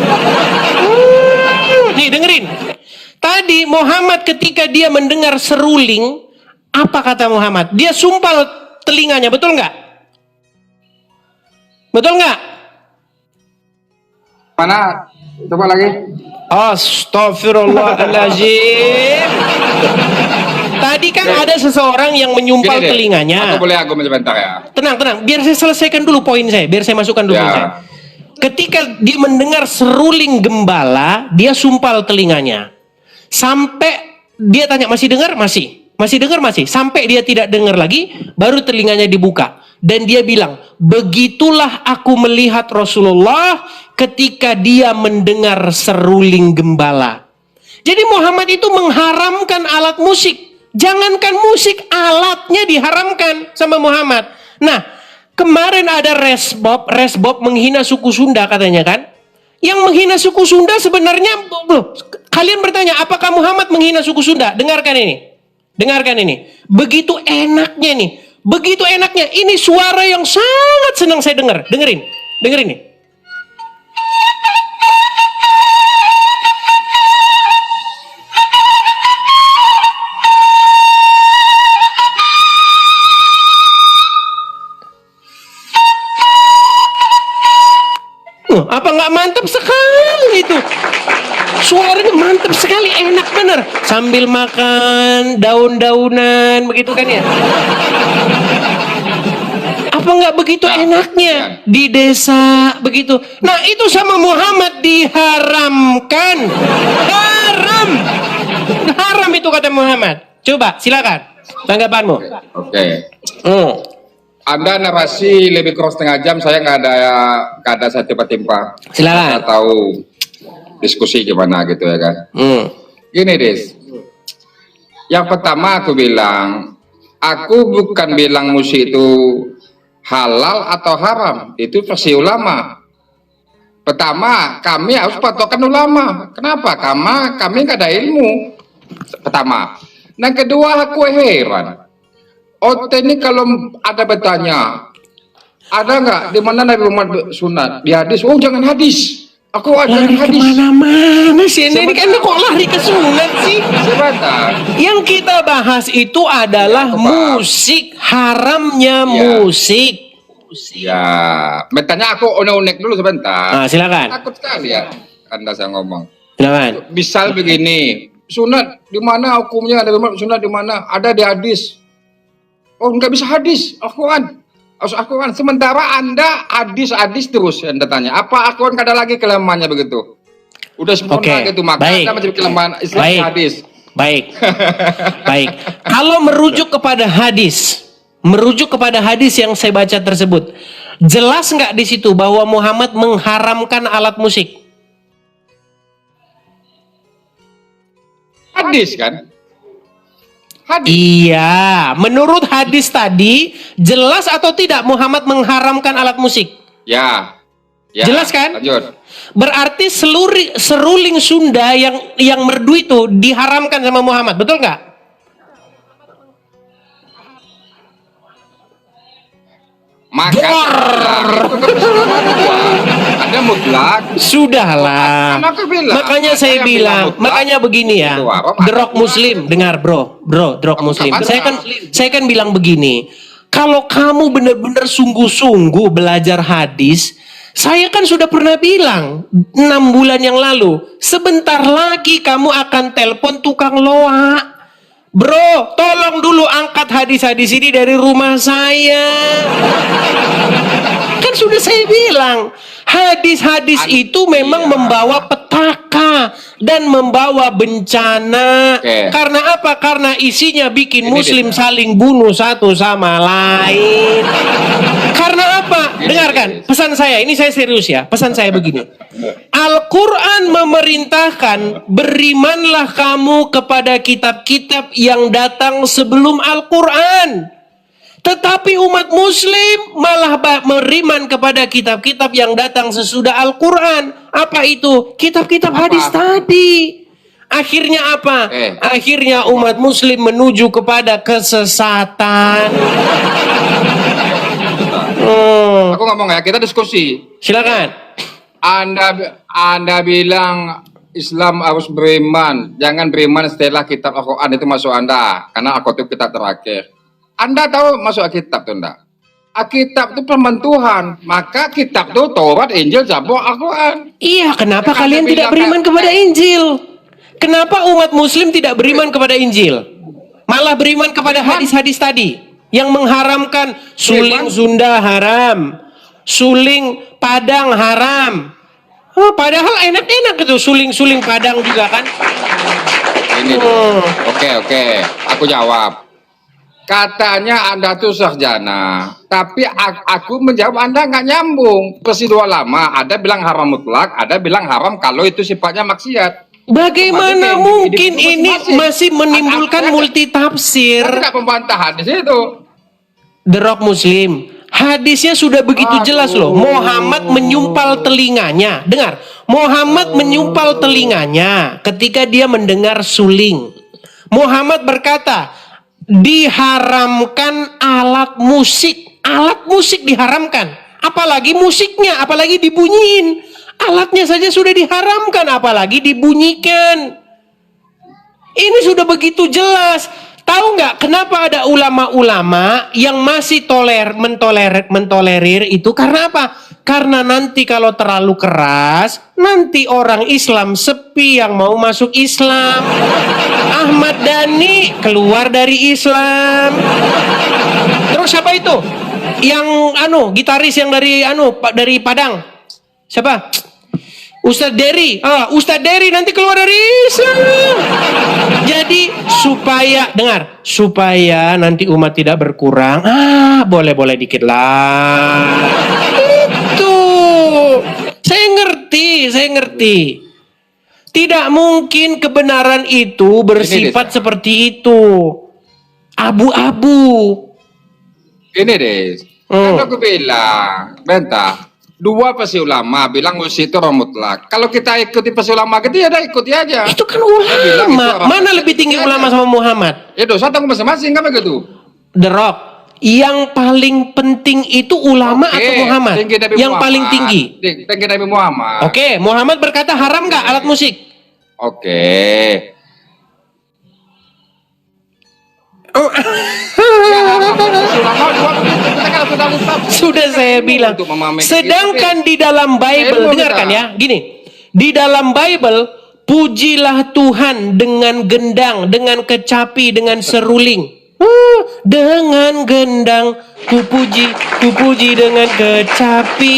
[SPEAKER 2] Nih dengerin. Tadi Muhammad ketika dia mendengar seruling, apa kata Muhammad? Dia sumpal telinganya, betul nggak? Betul nggak?
[SPEAKER 4] Mana? Coba lagi.
[SPEAKER 2] Astagfirullahaladzim. Tadi kan ada seseorang yang menyumpal
[SPEAKER 4] Gini deh,
[SPEAKER 2] telinganya.
[SPEAKER 4] Aku boleh argumen sebentar ya.
[SPEAKER 2] Tenang. Biar saya selesaikan dulu poin saya. Biar saya masukkan dulu
[SPEAKER 4] Ya.
[SPEAKER 2] poin saya. Ketika dia mendengar seruling gembala, dia sumpal telinganya. Sampai dia tanya, masih dengar? Masih. Masih dengar? Masih. Sampai dia tidak dengar lagi, baru telinganya dibuka. Dan dia bilang, "Begitulah aku melihat Rasulullah ketika dia mendengar seruling gembala." Jadi Muhammad itu mengharamkan alat musik. Jangankan musik, alatnya diharamkan sama Muhammad. Nah, kemarin ada Resbob menghina suku Sunda katanya kan. Yang menghina suku Sunda sebenarnya, kalian bertanya, apakah Muhammad menghina suku Sunda? Dengarkan ini. Begitu enaknya nih. Begitu enaknya. Ini suara yang sangat senang saya dengar. Dengerin nih. Apa nggak mantap sekali itu? Suaranya mantap sekali, enak bener. Sambil makan daun-daunan begitu kan ya? Apa nggak begitu enaknya di desa begitu? Nah itu sama Muhammad diharamkan. Haram itu kata Muhammad. Coba silakan tanggapanmu.
[SPEAKER 4] Oke. Anda narasi lebih kurang setengah jam, saya nggak ada saya timpa-timpa.
[SPEAKER 2] Silakan.
[SPEAKER 4] Saya tahu diskusi gimana gitu ya kan. Gini Des, yang pertama aku bukan bilang musik itu halal atau haram, itu versi ulama. Pertama, kami harus patokan ulama. Kenapa? Karena kami nggak ada ilmu. Pertama. Yang kedua, aku heran. Ini kalau ada bertanya, ada nggak di mana Nabi Muhammad sunat? Di hadis, oh jangan hadis. Aku ada hadis.
[SPEAKER 2] Kemana-mana sih ini kan kok lari ke sunat sih?
[SPEAKER 4] Sebentar.
[SPEAKER 2] Yang kita bahas itu adalah musik, haramnya musik.
[SPEAKER 4] Ya, bertanya aku unek-unek dulu sebentar.
[SPEAKER 2] Nah, silakan.
[SPEAKER 4] Takut sekali ya Anda saya ngomong.
[SPEAKER 2] Silakan.
[SPEAKER 4] Misal begini, sunat di mana hukumnya? Ada sunat di mana? Ada di hadis. Oh, nggak bisa hadis, Al-Quran. Harus Al-Quran. Sementara Anda hadis terus Anda tanya. Apa Al-Quran ada lagi kelemahannya begitu? Udah sempurna gitu, maka Anda menjadi kelemahan Islam hadis.
[SPEAKER 2] Baik. Kalau merujuk kepada hadis yang saya baca tersebut, jelas nggak di situ bahwa Muhammad mengharamkan alat musik?
[SPEAKER 4] Hadis kan?
[SPEAKER 2] Iya, menurut hadis tadi jelas atau tidak Muhammad mengharamkan alat musik?
[SPEAKER 4] Ya.
[SPEAKER 2] Jelas kan?
[SPEAKER 4] Lanjut.
[SPEAKER 2] Berarti seruling Sunda yang merdu itu diharamkan sama Muhammad, betul nggak?
[SPEAKER 4] Maka ada mutlak.
[SPEAKER 2] Sudahlah. Makanya saya bilang, makanya begini ya. The Rock Muslim, dengar bro, The Rock Muslim. Saya kan bilang begini. Kalau kamu benar-benar sungguh-sungguh belajar hadis, saya kan sudah pernah bilang 6 bulan yang lalu, sebentar lagi kamu akan telepon tukang loa. Bro, tolong dulu angkat hadis-hadis ini dari rumah saya. Kan sudah saya bilang, hadis-hadis itu memang membawa petaka dan membawa bencana.
[SPEAKER 4] Oke.
[SPEAKER 2] Karena apa? Karena isinya bikin
[SPEAKER 4] Ini
[SPEAKER 2] muslim
[SPEAKER 4] dia.
[SPEAKER 2] saling bunuh satu sama lain. Karena apa? Dengarkan, pesan saya, ini saya serius ya. Pesan saya begini. Al-Quran memerintahkan, berimanlah kamu kepada kitab-kitab yang datang sebelum Al-Quran. Tetapi umat muslim malah beriman kepada kitab-kitab yang datang sesudah Al-Quran. Apa itu? Kitab-kitab hadis tadi. Akhirnya apa? Akhirnya umat muslim menuju kepada kesesatan.
[SPEAKER 4] Aku ngomong ya, kita diskusi.
[SPEAKER 2] Silakan.
[SPEAKER 4] Anda bilang Islam harus beriman, jangan beriman setelah kitab Al-Quran itu masuk Anda, karena Al-Quran itu kitab terakhir. Anda tahu masuk Alkitab tuh enggak? Alkitab itu firman Tuhan, maka kitab itu Taurat, Injil, Zabur, Al-Quran.
[SPEAKER 2] Iya, kenapa
[SPEAKER 4] Kan
[SPEAKER 2] kalian
[SPEAKER 4] Anda
[SPEAKER 2] tidak
[SPEAKER 4] bilang
[SPEAKER 2] beriman kepada Injil? Kenapa umat muslim tidak beriman kepada Injil? Malah beriman kepada hadis-hadis tadi yang mengharamkan suling Sunda haram, suling Padang haram. Oh, padahal enak-enak itu suling-suling Padang juga kan?
[SPEAKER 4] Ini oke, aku jawab. Katanya Anda tuh sarjana, tapi aku menjawab Anda nggak nyambung. Peristiwa lama, ada bilang haram mutlak, ada bilang haram kalau itu sifatnya maksiat.
[SPEAKER 2] Bagaimana
[SPEAKER 4] Maksudnya
[SPEAKER 2] mungkin
[SPEAKER 4] di
[SPEAKER 2] ini
[SPEAKER 4] masing-masing.
[SPEAKER 2] masih menimbulkan multitafsir?
[SPEAKER 4] Ada nggak pembantahan di situ?
[SPEAKER 2] The Rock Muslim. Hadisnya sudah begitu jelas loh. Muhammad menyumpal telinganya. Dengar, Muhammad menyumpal telinganya ketika dia mendengar suling. Muhammad berkata, diharamkan alat musik. Alat musik diharamkan. Apalagi musiknya, apalagi dibunyiin. Alatnya saja sudah diharamkan, apalagi dibunyikan. Ini sudah begitu jelas. Tahu nggak kenapa ada ulama-ulama yang masih mentolerir itu? Karena apa? Karena nanti kalau terlalu keras, nanti orang Islam sepi yang mau masuk Islam. Ahmad Dhani keluar dari Islam. Terus siapa itu? Yang gitaris yang dari Padang. Siapa? Ustadz Dery. Ustadz Dery nanti keluar dari Islam. Jadi supaya nanti umat tidak berkurang. Boleh-boleh dikit lah. Itu. Saya ngerti. Tidak mungkin kebenaran itu bersifat seperti itu. Abu-abu.
[SPEAKER 4] Ini deh, kan aku bilang, bentar. Dua pasti ulama bilang musik itu haram mutlak. Kalau kita ikuti pasti ulama kita ya udah ikuti aja.
[SPEAKER 2] Itu kan
[SPEAKER 4] bilang itu
[SPEAKER 2] ulama.
[SPEAKER 4] orang
[SPEAKER 2] Mana
[SPEAKER 4] Muslim.
[SPEAKER 2] lebih tinggi
[SPEAKER 4] Iya,
[SPEAKER 2] ulama sama Muhammad?
[SPEAKER 4] Ya dosa tanggung masing-masing kan begitu.
[SPEAKER 2] The Rock. Yang paling penting itu ulama
[SPEAKER 4] Oke,
[SPEAKER 2] atau Muhammad?
[SPEAKER 4] tinggi Nabi
[SPEAKER 2] Yang
[SPEAKER 4] Muhammad.
[SPEAKER 2] paling tinggi.
[SPEAKER 4] Tinggi Nabi Muhammad.
[SPEAKER 2] Oke, Muhammad berkata haram nggak alat musik?
[SPEAKER 4] Oke.
[SPEAKER 2] Oh,
[SPEAKER 4] Ya, ulama dua begitu. Kita kan sudah lupa.
[SPEAKER 2] sudah saya bilang.
[SPEAKER 4] Untuk memamerkan
[SPEAKER 2] Sedangkan
[SPEAKER 4] itu,
[SPEAKER 2] di dalam Bible,
[SPEAKER 4] ilmu
[SPEAKER 2] dengarkan
[SPEAKER 4] kita.
[SPEAKER 2] ya, gini. Di dalam Bible, pujilah Tuhan dengan gendang, dengan kecapi, dengan seruling. Dengan gendang, kupuji dengan kecapi.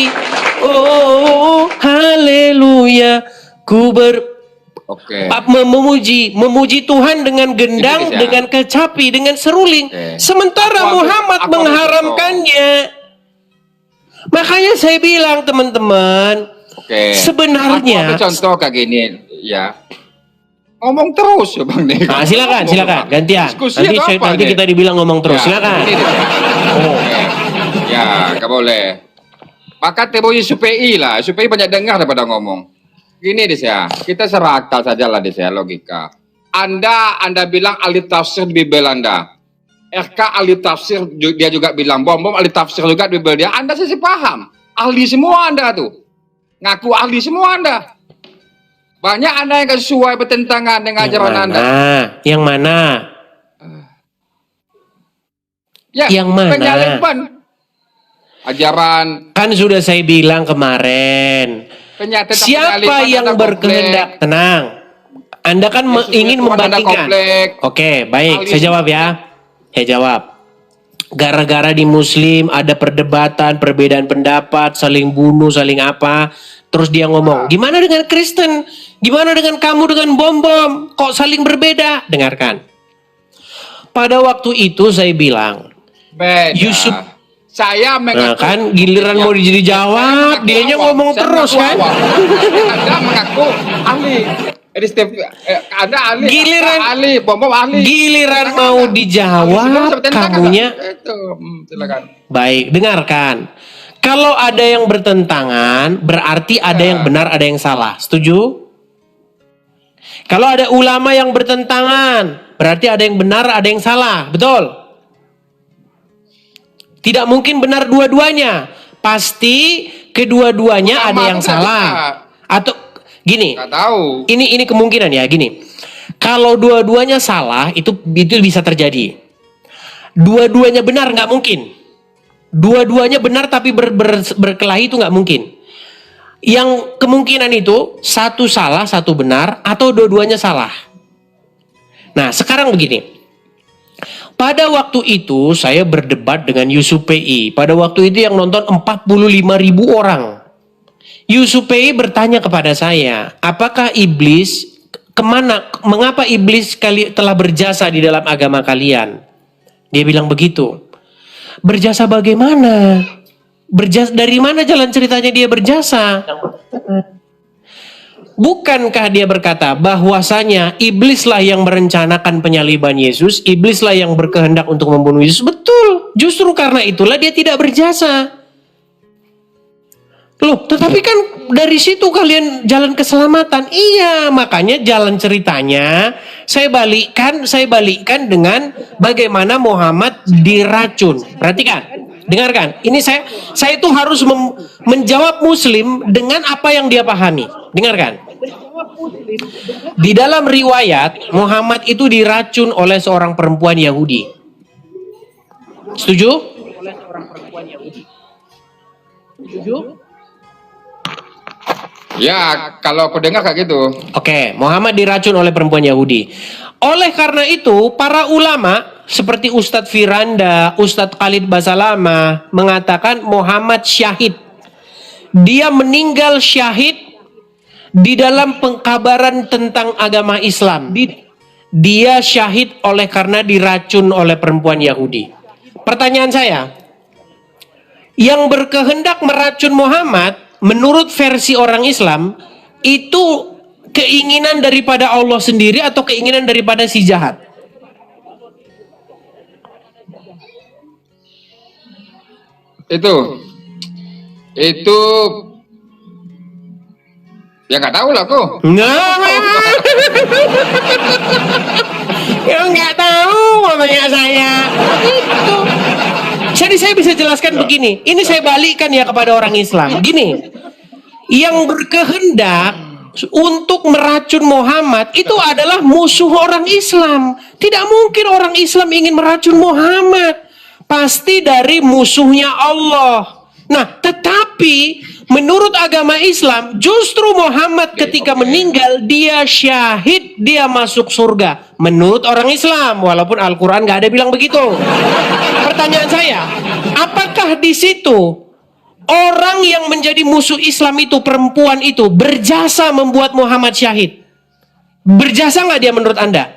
[SPEAKER 2] Oh, haleluya.
[SPEAKER 4] Oke.
[SPEAKER 2] Memuji Tuhan dengan gendang,
[SPEAKER 4] Ini bisa.
[SPEAKER 2] dengan kecapi, dengan seruling.
[SPEAKER 4] Oke.
[SPEAKER 2] Sementara Muhammad
[SPEAKER 4] aku
[SPEAKER 2] mengharamkannya. Makanya saya bilang teman-teman,
[SPEAKER 4] Oke.
[SPEAKER 2] sebenarnya.
[SPEAKER 4] Aku contoh kayak gini, ya. Ngomong terus ya Bang nih.
[SPEAKER 2] Silakan, gantian.
[SPEAKER 4] Diskusi
[SPEAKER 2] Nanti
[SPEAKER 4] atau apa
[SPEAKER 2] nanti
[SPEAKER 4] nih?
[SPEAKER 2] kita dibilang ngomong terus.
[SPEAKER 4] Ya,
[SPEAKER 2] Silakan.
[SPEAKER 4] ini dia. Oke. Ya, nggak boleh. Maka temuin SUPI lah. SUPI banyak dengar daripada ngomong. Gini deh ya, kita serakal saja lah deh ya logika. Anda bilang ahli tafsir di Bible Anda. RK ahli tafsir dia juga bilang. Bom ahli tafsir juga di Bible dia. Anda sih paham. Ahli semua Anda tuh. Ngaku ahli semua Anda. Banyak Anda yang gak sesuai bertentangan dengan ajaran Anda.
[SPEAKER 2] Yang mana?
[SPEAKER 4] Ya,
[SPEAKER 2] Yang mana?
[SPEAKER 4] penyaliban. Ajaran
[SPEAKER 2] Kan sudah saya bilang kemarin.
[SPEAKER 4] tentang
[SPEAKER 2] Siapa
[SPEAKER 4] penyaliban
[SPEAKER 2] yang
[SPEAKER 4] ada
[SPEAKER 2] berkehendak
[SPEAKER 4] komplek.
[SPEAKER 2] tenang? Anda kan
[SPEAKER 4] Yesus
[SPEAKER 2] ingin
[SPEAKER 4] Tuhan ada
[SPEAKER 2] membandingkan.
[SPEAKER 4] komplek.
[SPEAKER 2] Oke, baik.
[SPEAKER 4] Alim.
[SPEAKER 2] Saya jawab ya. Saya jawab. Gara-gara di Muslim ada perdebatan, perbedaan pendapat, saling bunuh, saling apa. Terus dia ngomong, gimana dengan Kristen? Gimana dengan kamu dengan bom-bom? Kok saling berbeda? Dengarkan. Pada waktu itu saya bilang,
[SPEAKER 4] Beda.
[SPEAKER 2] Yusuf.
[SPEAKER 4] Saya
[SPEAKER 2] Nah
[SPEAKER 4] mengaku.
[SPEAKER 2] kan giliran mau dijawab,
[SPEAKER 4] Saya
[SPEAKER 2] dianya
[SPEAKER 4] mengaku
[SPEAKER 2] ngomong
[SPEAKER 4] awam. Saya
[SPEAKER 2] terus
[SPEAKER 4] mengaku
[SPEAKER 2] kan.
[SPEAKER 4] awam. Anda mengaku ahli. Jadi setiap Anda ahli.
[SPEAKER 2] Giliran-
[SPEAKER 4] Anda ahli, bom ahli.
[SPEAKER 2] Giliran
[SPEAKER 4] Silakan
[SPEAKER 2] mau
[SPEAKER 4] Anda.
[SPEAKER 2] dijawab,
[SPEAKER 4] Ahli semua seperti Anda,
[SPEAKER 2] kamunya
[SPEAKER 4] Anda. Itu, silakan.
[SPEAKER 2] baik. Dengarkan. Kalau ada yang bertentangan, berarti ada yang benar, ada yang salah. Setuju? Kalau ada ulama yang bertentangan, berarti ada yang benar, ada yang salah. Betul? Tidak mungkin benar dua-duanya. Pasti kedua-duanya
[SPEAKER 4] Ulama
[SPEAKER 2] ada yang
[SPEAKER 4] itu nggak
[SPEAKER 2] salah.
[SPEAKER 4] bisa.
[SPEAKER 2] Atau gini,
[SPEAKER 4] Nggak tahu.
[SPEAKER 2] ini kemungkinan ya, gini. Kalau dua-duanya salah, itu bisa terjadi. Dua-duanya benar nggak mungkin. Dua-duanya benar tapi berkelahi itu nggak mungkin. Yang kemungkinan itu satu salah, satu benar, atau dua-duanya salah. Nah, sekarang begini. Pada waktu itu saya berdebat dengan Yusuf PI. Pada waktu itu yang nonton 45.000 orang. Yusuf PI bertanya kepada saya, apakah iblis mengapa iblis telah berjasa di dalam agama kalian? Dia bilang begitu. Berjasa bagaimana? Berjasa dari mana jalan ceritanya dia berjasa? Bukankah dia berkata bahwasanya iblislah yang merencanakan penyaliban Yesus, iblislah yang berkehendak untuk membunuh Yesus? Betul. Justru karena itulah dia tidak berjasa. Loh, tetapi kan dari situ kalian jalan keselamatan. Iya, makanya jalan ceritanya saya balikkan dengan bagaimana Muhammad diracun. Perhatikan, dengarkan. Ini saya itu harus menjawab Muslim dengan apa yang dia pahami. Dengarkan. Di dalam riwayat Muhammad itu diracun oleh seorang perempuan Yahudi. Setuju?
[SPEAKER 4] Ya, kalau aku dengar kayak gitu.
[SPEAKER 2] Oke, Muhammad diracun oleh perempuan Yahudi. Oleh karena itu, para ulama seperti Ustadz Firanda, Ustadz Khalid Basalamah mengatakan Muhammad syahid. Dia meninggal syahid di dalam pengkabaran tentang agama Islam. Dia syahid oleh karena diracun oleh perempuan Yahudi. Pertanyaan saya, yang berkehendak meracun Muhammad menurut versi orang Islam itu keinginan daripada Allah sendiri atau keinginan daripada si jahat?
[SPEAKER 4] Itu ya nggak tahu lah aku.
[SPEAKER 2] Ya nggak tahu mamanya saya. Itu. Jadi saya bisa jelaskan begini. Ini saya balikkan ya kepada orang Islam. Gini, yang berkehendak untuk meracun Muhammad itu adalah musuh orang Islam. Tidak mungkin orang Islam ingin meracun Muhammad. Pasti dari musuhnya Allah. Nah, tetapi menurut agama Islam, justru Muhammad ketika meninggal, dia syahid, dia masuk surga. Menurut orang Islam, walaupun Al-Quran gak ada bilang begitu. Pertanyaan saya, apakah di situ orang yang menjadi musuh Islam itu, perempuan itu, berjasa membuat Muhammad syahid? Berjasa nggak dia menurut Anda?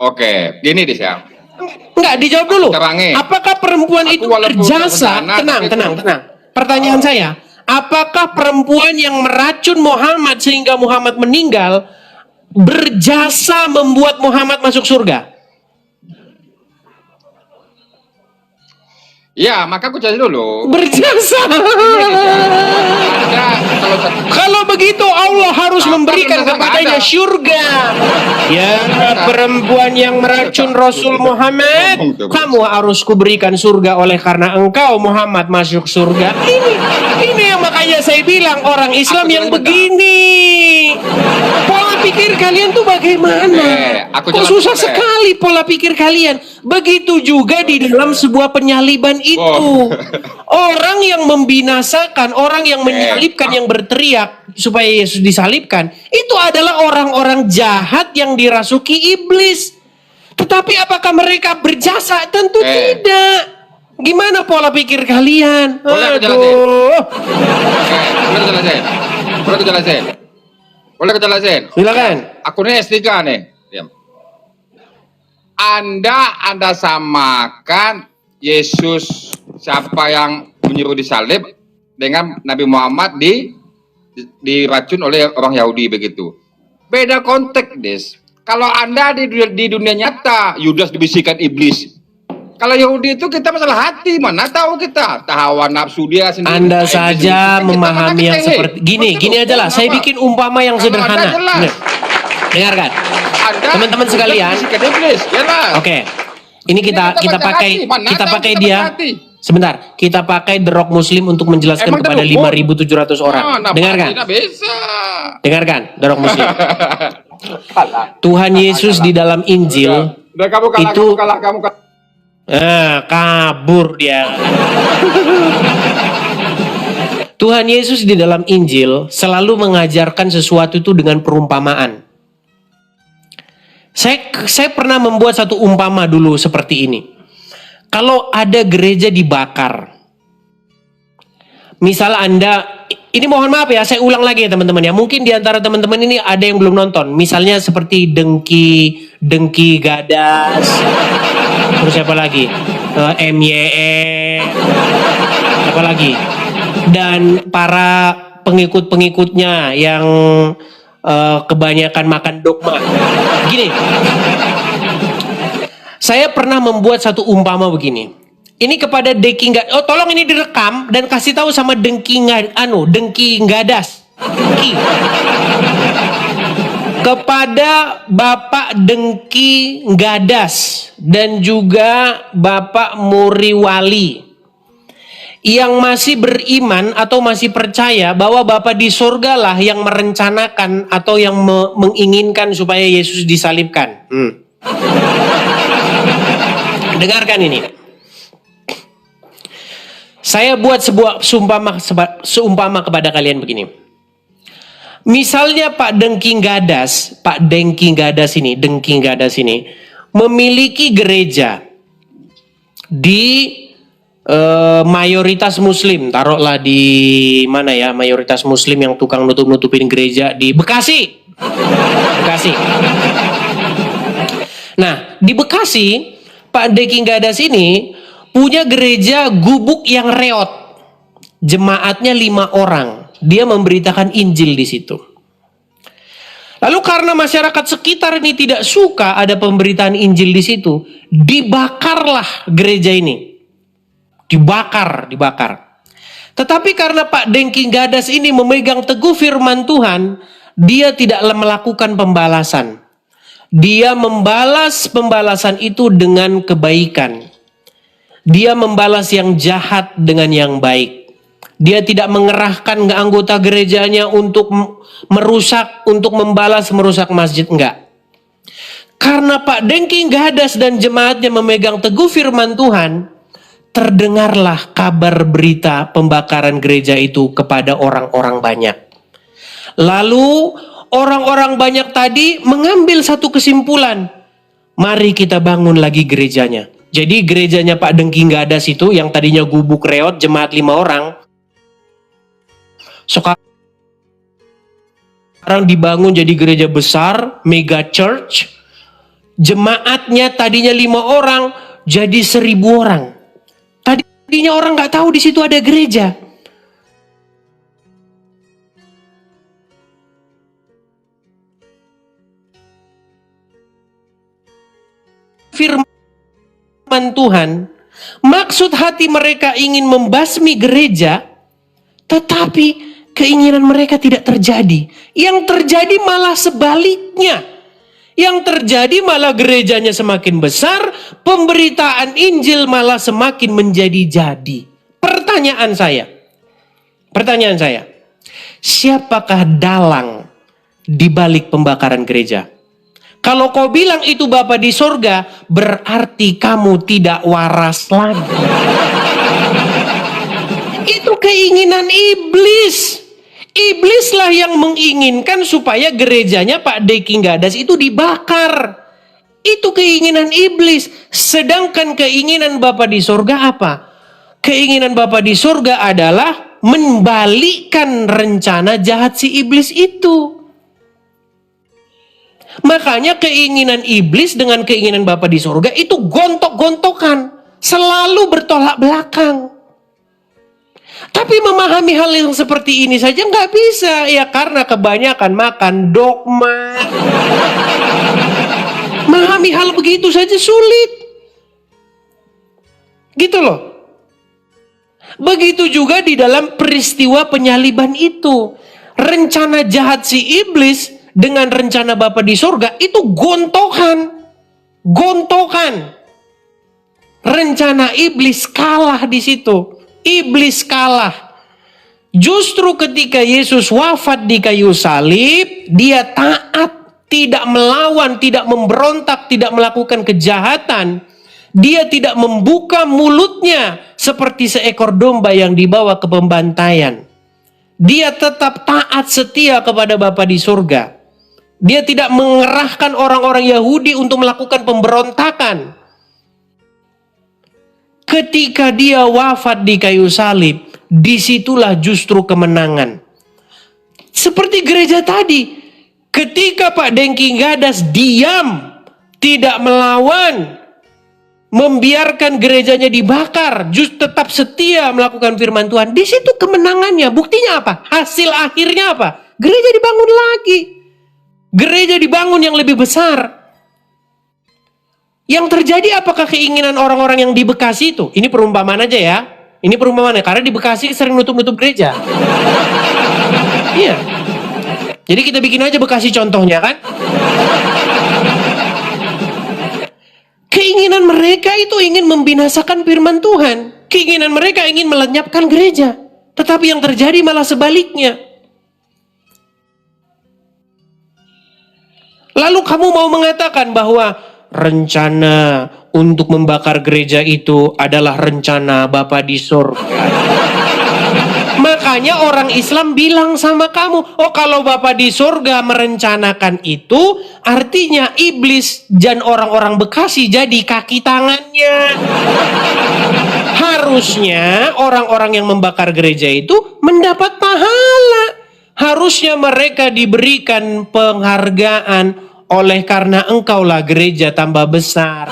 [SPEAKER 4] Oke, gini deh ya.
[SPEAKER 2] Enggak, dijawab dulu.
[SPEAKER 4] Terangin.
[SPEAKER 2] Apakah perempuan
[SPEAKER 4] Aku
[SPEAKER 2] itu
[SPEAKER 4] walaupun
[SPEAKER 2] berjasa?
[SPEAKER 4] bencana,
[SPEAKER 2] Tenang.
[SPEAKER 4] tapi
[SPEAKER 2] Pertanyaan saya, apakah perempuan yang meracun Muhammad sehingga Muhammad meninggal berjasa membuat Muhammad masuk surga?
[SPEAKER 4] Ya, maka aku cari dulu.
[SPEAKER 2] Berjasa.
[SPEAKER 4] Ada
[SPEAKER 2] Kalau begitu Allah harus
[SPEAKER 4] Apa
[SPEAKER 2] memberikan
[SPEAKER 4] benar
[SPEAKER 2] kepadanya
[SPEAKER 4] ada?
[SPEAKER 2] surga. Ya, perempuan yang meracun Rasul Muhammad, kamu harus kuberikan surga oleh karena engkau Muhammad masuk surga. Ini yang makanya saya bilang orang Islam yang begini. Pola pikir kalian tuh bagaimana?
[SPEAKER 4] Aku
[SPEAKER 2] Kok
[SPEAKER 4] jelaskan,
[SPEAKER 2] susah sekali pola pikir kalian. Begitu juga di dalam sebuah penyaliban itu. Orang yang membinasakan, orang yang menyalibkan, yang berteriak supaya Yesus disalibkan, itu adalah orang-orang jahat yang dirasuki iblis. Tetapi apakah mereka berjasa? Tentu tidak. Gimana pola pikir kalian?
[SPEAKER 4] Boleh aku
[SPEAKER 2] Aduh.
[SPEAKER 4] Boleh aku jelasin? Boleh aku jelasin?
[SPEAKER 2] Silakan.
[SPEAKER 4] Aku nih S3 nih. Diam. Anda samakan Yesus siapa yang menyuruh disalib dengan Nabi Muhammad diracun oleh orang Yahudi begitu. Beda konteks, Des. Kalau Anda di dunia nyata, Yudas dibisikkan iblis. Kalau Yahudi itu kita masalah hati, mana tahu kita hawa nafsu dia sendiri.
[SPEAKER 2] Anda
[SPEAKER 4] Iblis
[SPEAKER 2] saja
[SPEAKER 4] sendiri.
[SPEAKER 2] memahami yang
[SPEAKER 4] Kita
[SPEAKER 2] seperti gini aja lah. Saya bikin umpama yang
[SPEAKER 4] Kalau
[SPEAKER 2] sederhana.
[SPEAKER 4] Anda jelas.
[SPEAKER 2] Nih, dengarkan,
[SPEAKER 4] Anda
[SPEAKER 2] teman-teman sekalian.
[SPEAKER 4] dibisikkan iblis, jelas.
[SPEAKER 2] Oke, ini kita
[SPEAKER 4] baca
[SPEAKER 2] pakai
[SPEAKER 4] hati. Mana
[SPEAKER 2] kita
[SPEAKER 4] tahu
[SPEAKER 2] pakai
[SPEAKER 4] kita
[SPEAKER 2] dia.
[SPEAKER 4] baca hati.
[SPEAKER 2] Sebentar, kita pakai The Rock Muslim untuk menjelaskan
[SPEAKER 4] Emang
[SPEAKER 2] kepada
[SPEAKER 4] terhubung?
[SPEAKER 2] 5.700 orang. Dengarkan,
[SPEAKER 4] Tidak bisa.
[SPEAKER 2] dengarkan The Rock Muslim. Tuhan Yesus di dalam Injil
[SPEAKER 4] Udah kamu kalah,
[SPEAKER 2] itu
[SPEAKER 4] kamu kalah.
[SPEAKER 2] kabur dia. Tuhan Yesus di dalam Injil selalu mengajarkan sesuatu itu dengan perumpamaan. Saya pernah membuat satu umpama dulu seperti ini. Kalau ada gereja dibakar, misal Anda, ini mohon maaf ya, saya ulang lagi ya teman-teman ya. Mungkin di antara teman-teman ini ada yang belum nonton. Misalnya seperti Dengki Gadas, terus apa lagi? MYE, apa lagi? Dan para pengikut-pengikutnya yang kebanyakan makan dogma. Gini, saya pernah membuat satu umpama begini. Ini kepada Dengki Gadas. Oh, tolong ini direkam dan kasih tahu sama Dengki Gadas. Dengki. Kepada Bapak Dengki Gadas dan juga Bapak Muriwali yang masih beriman atau masih percaya bahwa Bapak di surga lah yang merencanakan atau yang menginginkan supaya Yesus disalibkan. Dengarkan ini. Saya buat sebuah seumpama kepada kalian begini. Misalnya Dengki Gadas ini memiliki gereja di mayoritas Muslim, taruhlah di mana ya, mayoritas Muslim yang tukang nutup-nutupin gereja di Bekasi. Nah, di Bekasi, Pak Dengki Gadas ini punya gereja gubuk yang reot. Jemaatnya 5 orang. Dia memberitakan Injil di situ. Lalu karena masyarakat sekitar ini tidak suka ada pemberitaan Injil di situ, dibakarlah gereja ini. Dibakar. Tetapi karena Pak Dengki Gadas ini memegang teguh firman Tuhan, dia tidak melakukan pembalasan. Dia membalas pembalasan itu dengan kebaikan. Dia membalas yang jahat dengan yang baik. Dia tidak mengerahkan anggota gerejanya untuk merusak, untuk merusak masjid, enggak. Karena Pak Dengki Gadas dan jemaatnya memegang teguh firman Tuhan, terdengarlah kabar berita pembakaran gereja itu kepada orang-orang banyak. Lalu orang-orang banyak tadi mengambil satu kesimpulan. Mari kita bangun lagi gerejanya. Jadi gerejanya Pak Dengki Gadas itu yang tadinya gubuk reot jemaat 5 orang, sekarang dibangun jadi gereja besar, mega church. Jemaatnya tadinya 5 orang jadi 1.000 orang. Tadinya orang nggak tahu di situ ada gereja. Firman Tuhan, maksud hati mereka ingin membasmi gereja, tetapi keinginan mereka tidak terjadi. Yang terjadi malah sebaliknya. Yang terjadi malah gerejanya semakin besar, pemberitaan Injil malah semakin menjadi-jadi. Pertanyaan saya, siapakah dalang di balik pembakaran gereja. Kalau kau bilang itu Bapa di sorga, berarti kamu tidak waras lagi. Itu keinginan iblis. Iblislah yang menginginkan supaya gerejanya Pak Deki Gadas itu dibakar. Itu keinginan iblis. Sedangkan keinginan Bapa di sorga apa? Keinginan Bapa di sorga adalah membalikkan rencana jahat si iblis itu. Makanya keinginan iblis dengan keinginan Bapa di sorga itu gontok-gontokan. Selalu bertolak belakang. Tapi memahami hal yang seperti ini saja nggak bisa. Ya karena kebanyakan makan dogma. Memahami hal begitu saja sulit. Gitu loh. Begitu juga di dalam peristiwa penyaliban itu. Rencana jahat si iblis dengan rencana Bapa di sorga itu gontokan. Gontokan. Rencana iblis kalah di situ. Iblis kalah. Justru ketika Yesus wafat di kayu salib, dia taat, tidak melawan, tidak memberontak, tidak melakukan kejahatan. Dia tidak membuka mulutnya seperti seekor domba yang dibawa ke pembantaian. Dia tetap taat setia kepada Bapa di surga. Dia tidak mengerahkan orang-orang Yahudi untuk melakukan pemberontakan. Ketika dia wafat di kayu salib, disitulah justru kemenangan. Seperti gereja tadi, ketika Pak Dengki Gadas diam, tidak melawan, membiarkan gerejanya dibakar, justru tetap setia melakukan firman Tuhan. Di situ kemenangannya. Buktinya apa? Hasil akhirnya apa? Gereja dibangun lagi. Gereja dibangun yang lebih besar. Yang terjadi apakah keinginan orang-orang yang di Bekasi itu? Ini perumpamaan aja ya. Ini perumpamaan karena di Bekasi sering nutup-nutup gereja. Iya. Jadi kita bikin aja Bekasi contohnya kan. Keinginan mereka itu ingin membinasakan firman Tuhan. Keinginan mereka ingin melenyapkan gereja. Tetapi yang terjadi malah sebaliknya. Lalu kamu mau mengatakan bahwa rencana untuk membakar gereja itu adalah rencana Bapa di surga. Makanya orang Islam bilang sama kamu, oh kalau Bapa di surga merencanakan itu, artinya iblis dan orang-orang Bekasi jadi kaki tangannya. Harusnya orang-orang yang membakar gereja itu mendapat pahala. Harusnya mereka diberikan penghargaan oleh karena engkaulah gereja tambah besar.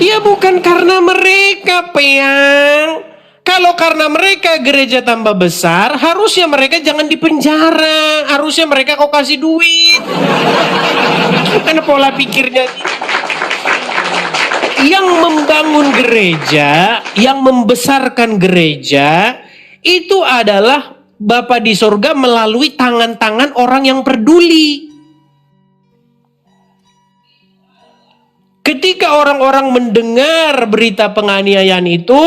[SPEAKER 2] Ya bukan karena mereka, Peang. Kalau karena mereka gereja tambah besar, harusnya mereka jangan dipenjara. Harusnya mereka kau kasih duit. Bukan pola pikirnya. Yang membangun gereja, yang membesarkan gereja, itu adalah Bapa di sorga melalui tangan-tangan orang yang peduli. Ketika orang-orang mendengar berita penganiayaan itu,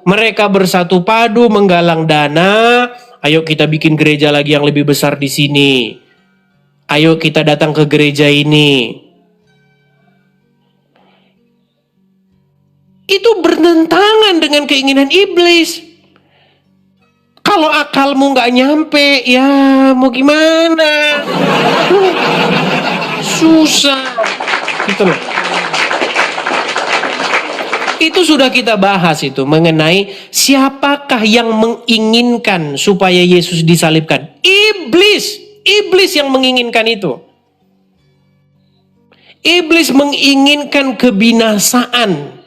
[SPEAKER 2] mereka bersatu padu menggalang dana. Ayo kita bikin gereja lagi yang lebih besar di sini. Ayo kita datang ke gereja ini. Itu bertentangan dengan keinginan iblis. Kalau akalmu nggak nyampe, ya mau gimana? Susah. Gitu loh. Itu sudah kita bahas itu mengenai siapakah yang menginginkan supaya Yesus disalibkan. Iblis. Iblis yang menginginkan itu. Iblis menginginkan kebinasaan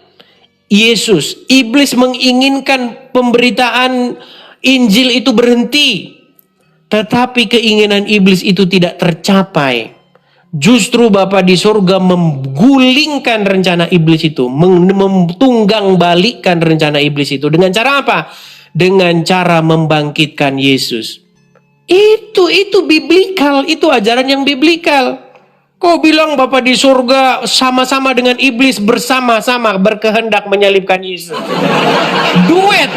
[SPEAKER 2] Yesus. Iblis menginginkan pemberitaan Injil itu berhenti. Tetapi keinginan iblis itu tidak tercapai. Justru Bapa di surga menggulingkan rencana iblis itu. Mentunggang balikkan rencana iblis itu. Dengan cara apa? Dengan cara membangkitkan Yesus. Itu biblikal. Itu ajaran yang biblikal. Kau bilang Bapa di surga sama-sama dengan iblis bersama-sama berkehendak menyalibkan Yesus. Duet.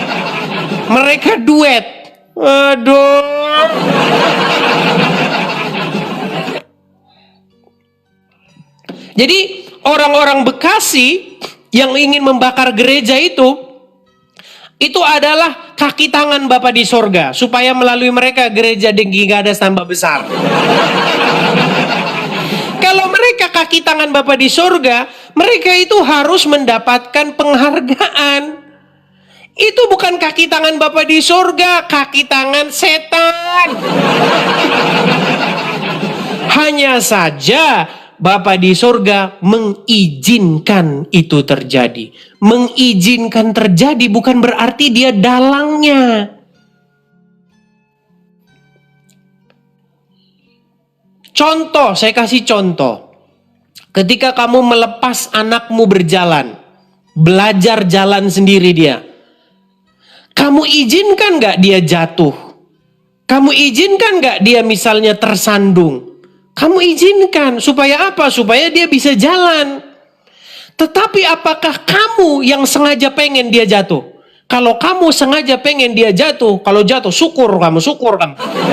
[SPEAKER 2] Mereka duet. Aduh. Jadi orang-orang Bekasi yang ingin membakar gereja itu adalah kaki tangan Bapa di sorga, supaya melalui mereka gereja Gigadas tambah besar. Kalau mereka kaki tangan Bapa di sorga, mereka itu harus mendapatkan penghargaan. Itu bukan kaki tangan Bapa di sorga, kaki tangan setan. Hanya saja Bapa di sorga mengizinkan itu terjadi. Mengizinkan terjadi bukan berarti dia dalangnya. Contoh, saya kasih contoh. Ketika kamu melepas anakmu berjalan, belajar jalan sendiri dia. Kamu izinkan gak dia jatuh? Kamu izinkan gak dia misalnya tersandung? Kamu izinkan. Supaya apa? Supaya dia bisa jalan. Tetapi apakah kamu yang sengaja pengen dia jatuh? Kalau kamu sengaja pengen dia jatuh, kalau jatuh syukur kamu.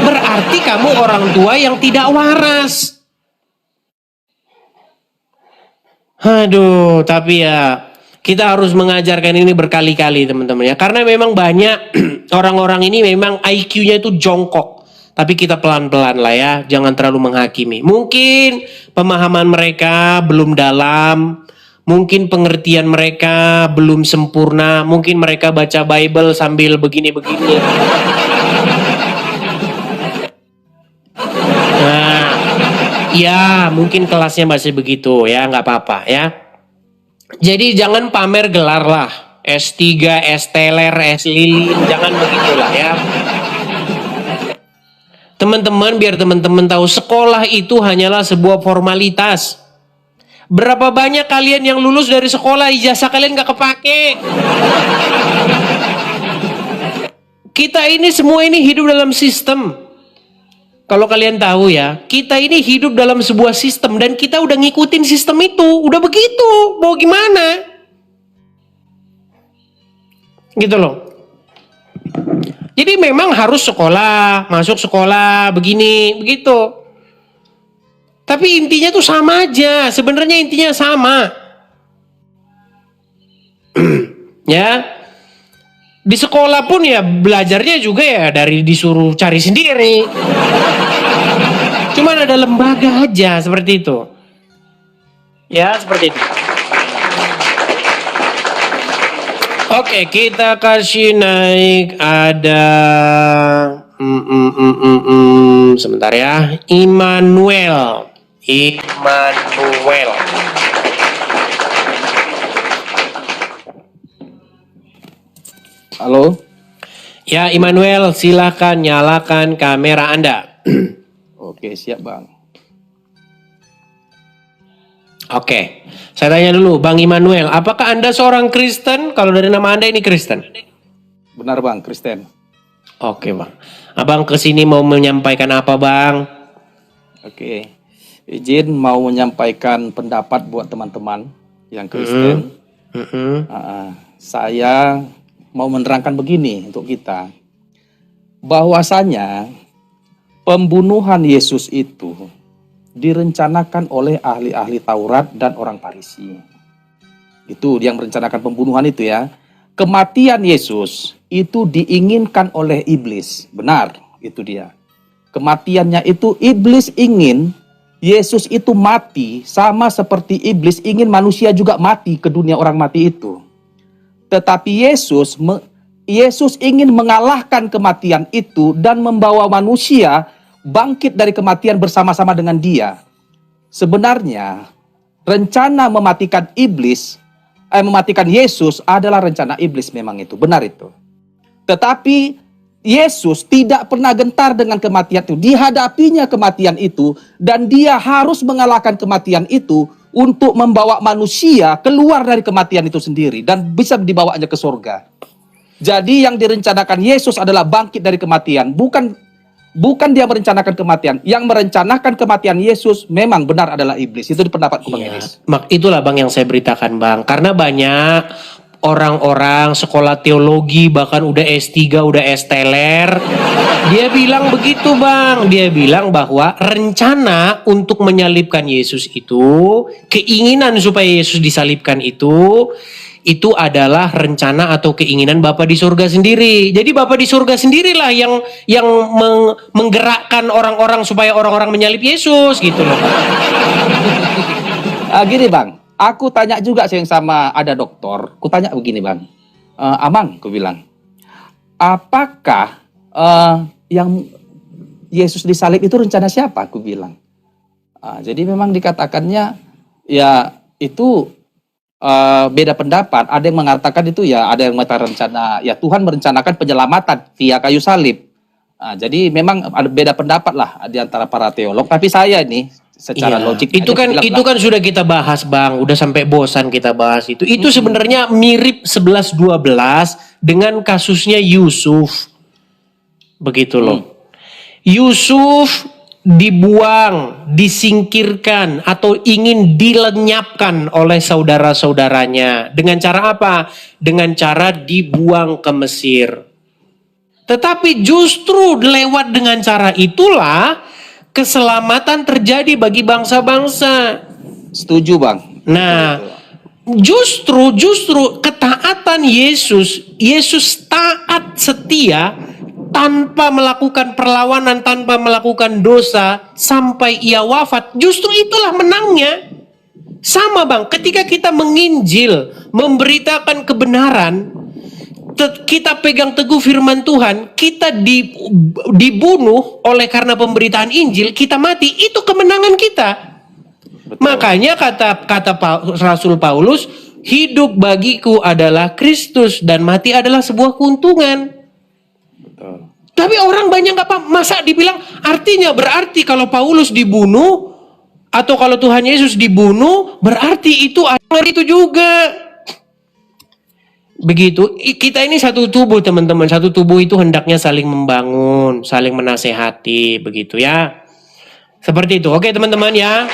[SPEAKER 2] Berarti kamu orang tua yang tidak waras. Aduh, tapi ya kita harus mengajarkan ini berkali-kali teman-teman ya. Karena memang banyak orang-orang ini memang IQ-nya itu jongkok. Tapi kita pelan-pelan lah ya, jangan terlalu menghakimi. Mungkin pemahaman mereka belum dalam, mungkin pengertian mereka belum sempurna, mungkin mereka baca Bible sambil begini-begini. Nah, ya mungkin kelasnya masih begitu ya, nggak apa-apa ya. Jadi jangan pamer gelar lah, S3, S-teler, S-lilin, jangan begitulah ya. Teman-teman, biar teman-teman tahu, sekolah itu hanyalah sebuah formalitas. Berapa banyak kalian yang lulus dari sekolah, ijazah kalian gak kepake? Kita ini semua ini hidup dalam sistem. Kalau kalian tahu ya, kita ini hidup dalam sebuah sistem dan kita udah ngikutin sistem itu. Udah begitu, mau gimana? Gitu loh. Jadi memang harus sekolah, masuk sekolah, begini, begitu. Tapi intinya tuh sama aja. Sebenarnya intinya sama. Ya. Di sekolah pun ya belajarnya juga ya dari disuruh cari sendiri. Cuman ada lembaga aja seperti itu. Ya, seperti itu. Oke, kita kasih naik ada sebentar ya. Immanuel.
[SPEAKER 3] Halo.
[SPEAKER 2] Ya, Immanuel, silakan nyalakan kamera Anda.
[SPEAKER 3] Oke, siap Bang.
[SPEAKER 2] Oke, saya tanya dulu, Bang Immanuel, apakah Anda seorang Kristen? Kalau dari nama Anda ini Kristen?
[SPEAKER 3] Benar Bang, Kristen.
[SPEAKER 2] Oke Bang, Abang kesini mau menyampaikan apa Bang?
[SPEAKER 3] Oke, izin mau menyampaikan pendapat buat teman-teman yang Kristen. Saya mau menerangkan begini untuk kita, bahwasanya pembunuhan Yesus itu direncanakan oleh ahli-ahli Taurat dan orang Farisi. Itu yang merencanakan pembunuhan itu ya. Kematian Yesus itu diinginkan oleh iblis. Benar, itu dia. Kematiannya itu iblis ingin Yesus itu mati, sama seperti iblis ingin manusia juga mati ke dunia orang mati itu. Tetapi Yesus ingin mengalahkan kematian itu dan membawa manusia bangkit dari kematian bersama-sama dengan dia. Sebenarnya rencana mematikan Yesus adalah rencana iblis, memang itu, benar itu. Tetapi Yesus tidak pernah gentar dengan kematian itu. Dihadapinya kematian itu dan dia harus mengalahkan kematian itu untuk membawa manusia keluar dari kematian itu sendiri dan bisa dibawanya ke surga. Jadi yang direncanakan Yesus adalah bangkit dari kematian, bukan dia merencanakan kematian. Yang merencanakan kematian Yesus memang benar adalah iblis. Itu di pendapatku Bang Elis.
[SPEAKER 2] Itulah Bang yang saya beritakan Bang. Karena banyak orang-orang sekolah teologi bahkan udah S3, udah S-teler. Dia bilang begitu Bang, dia bilang bahwa rencana untuk menyalibkan Yesus itu, keinginan supaya Yesus disalibkan itu adalah rencana atau keinginan Bapa di surga sendiri. Jadi Bapa di surga sendirilah yang menggerakkan orang-orang supaya orang-orang menyalib Yesus gitu loh.
[SPEAKER 5] Gini bang, aku tanya juga sih sama ada dokter. Ku tanya begini bang, Amang, ku bilang, apakah yang Yesus disalib itu rencana siapa? Aku bilang. Jadi memang dikatakannya ya itu beda pendapat. Ada yang mengatakan itu ya, ada yang mengatakan rencana ya Tuhan merencanakan penyelamatan via kayu salib. Jadi memang ada beda pendapat lah di antara para teolog. Tapi saya nih secara
[SPEAKER 2] Iya.
[SPEAKER 5] logik
[SPEAKER 2] Itu
[SPEAKER 5] aja
[SPEAKER 2] kan
[SPEAKER 5] bilang,
[SPEAKER 2] itu kan sudah kita bahas Bang, udah sampai bosan kita bahas itu. Itu sebenarnya mirip 11-12 dengan kasusnya Yusuf. Begitu loh. Yusuf dibuang, disingkirkan atau ingin dilenyapkan oleh saudara-saudaranya. Dengan cara apa? Dengan cara dibuang ke Mesir. Tetapi justru lewat dengan cara itulah keselamatan terjadi bagi bangsa-bangsa.
[SPEAKER 5] setuju bang.
[SPEAKER 2] Nah, justru ketaatan Yesus taat setia tanpa melakukan perlawanan, tanpa melakukan dosa sampai ia wafat. Justru itulah menangnya. Sama Bang, ketika kita menginjil, memberitakan kebenaran, kita pegang teguh firman Tuhan, kita dibunuh oleh karena pemberitaan Injil, kita mati, itu kemenangan kita.
[SPEAKER 5] Betul.
[SPEAKER 2] Makanya kata Rasul Paulus, hidup bagiku adalah Kristus dan mati adalah sebuah keuntungan.
[SPEAKER 5] Betul.
[SPEAKER 2] Tapi orang banyak masa dibilang artinya berarti kalau Paulus dibunuh atau kalau Tuhan Yesus dibunuh berarti itu juga. Begitu, kita ini satu tubuh teman-teman. Satu tubuh itu hendaknya saling membangun, saling menasehati, begitu ya. Seperti itu, oke teman-teman ya.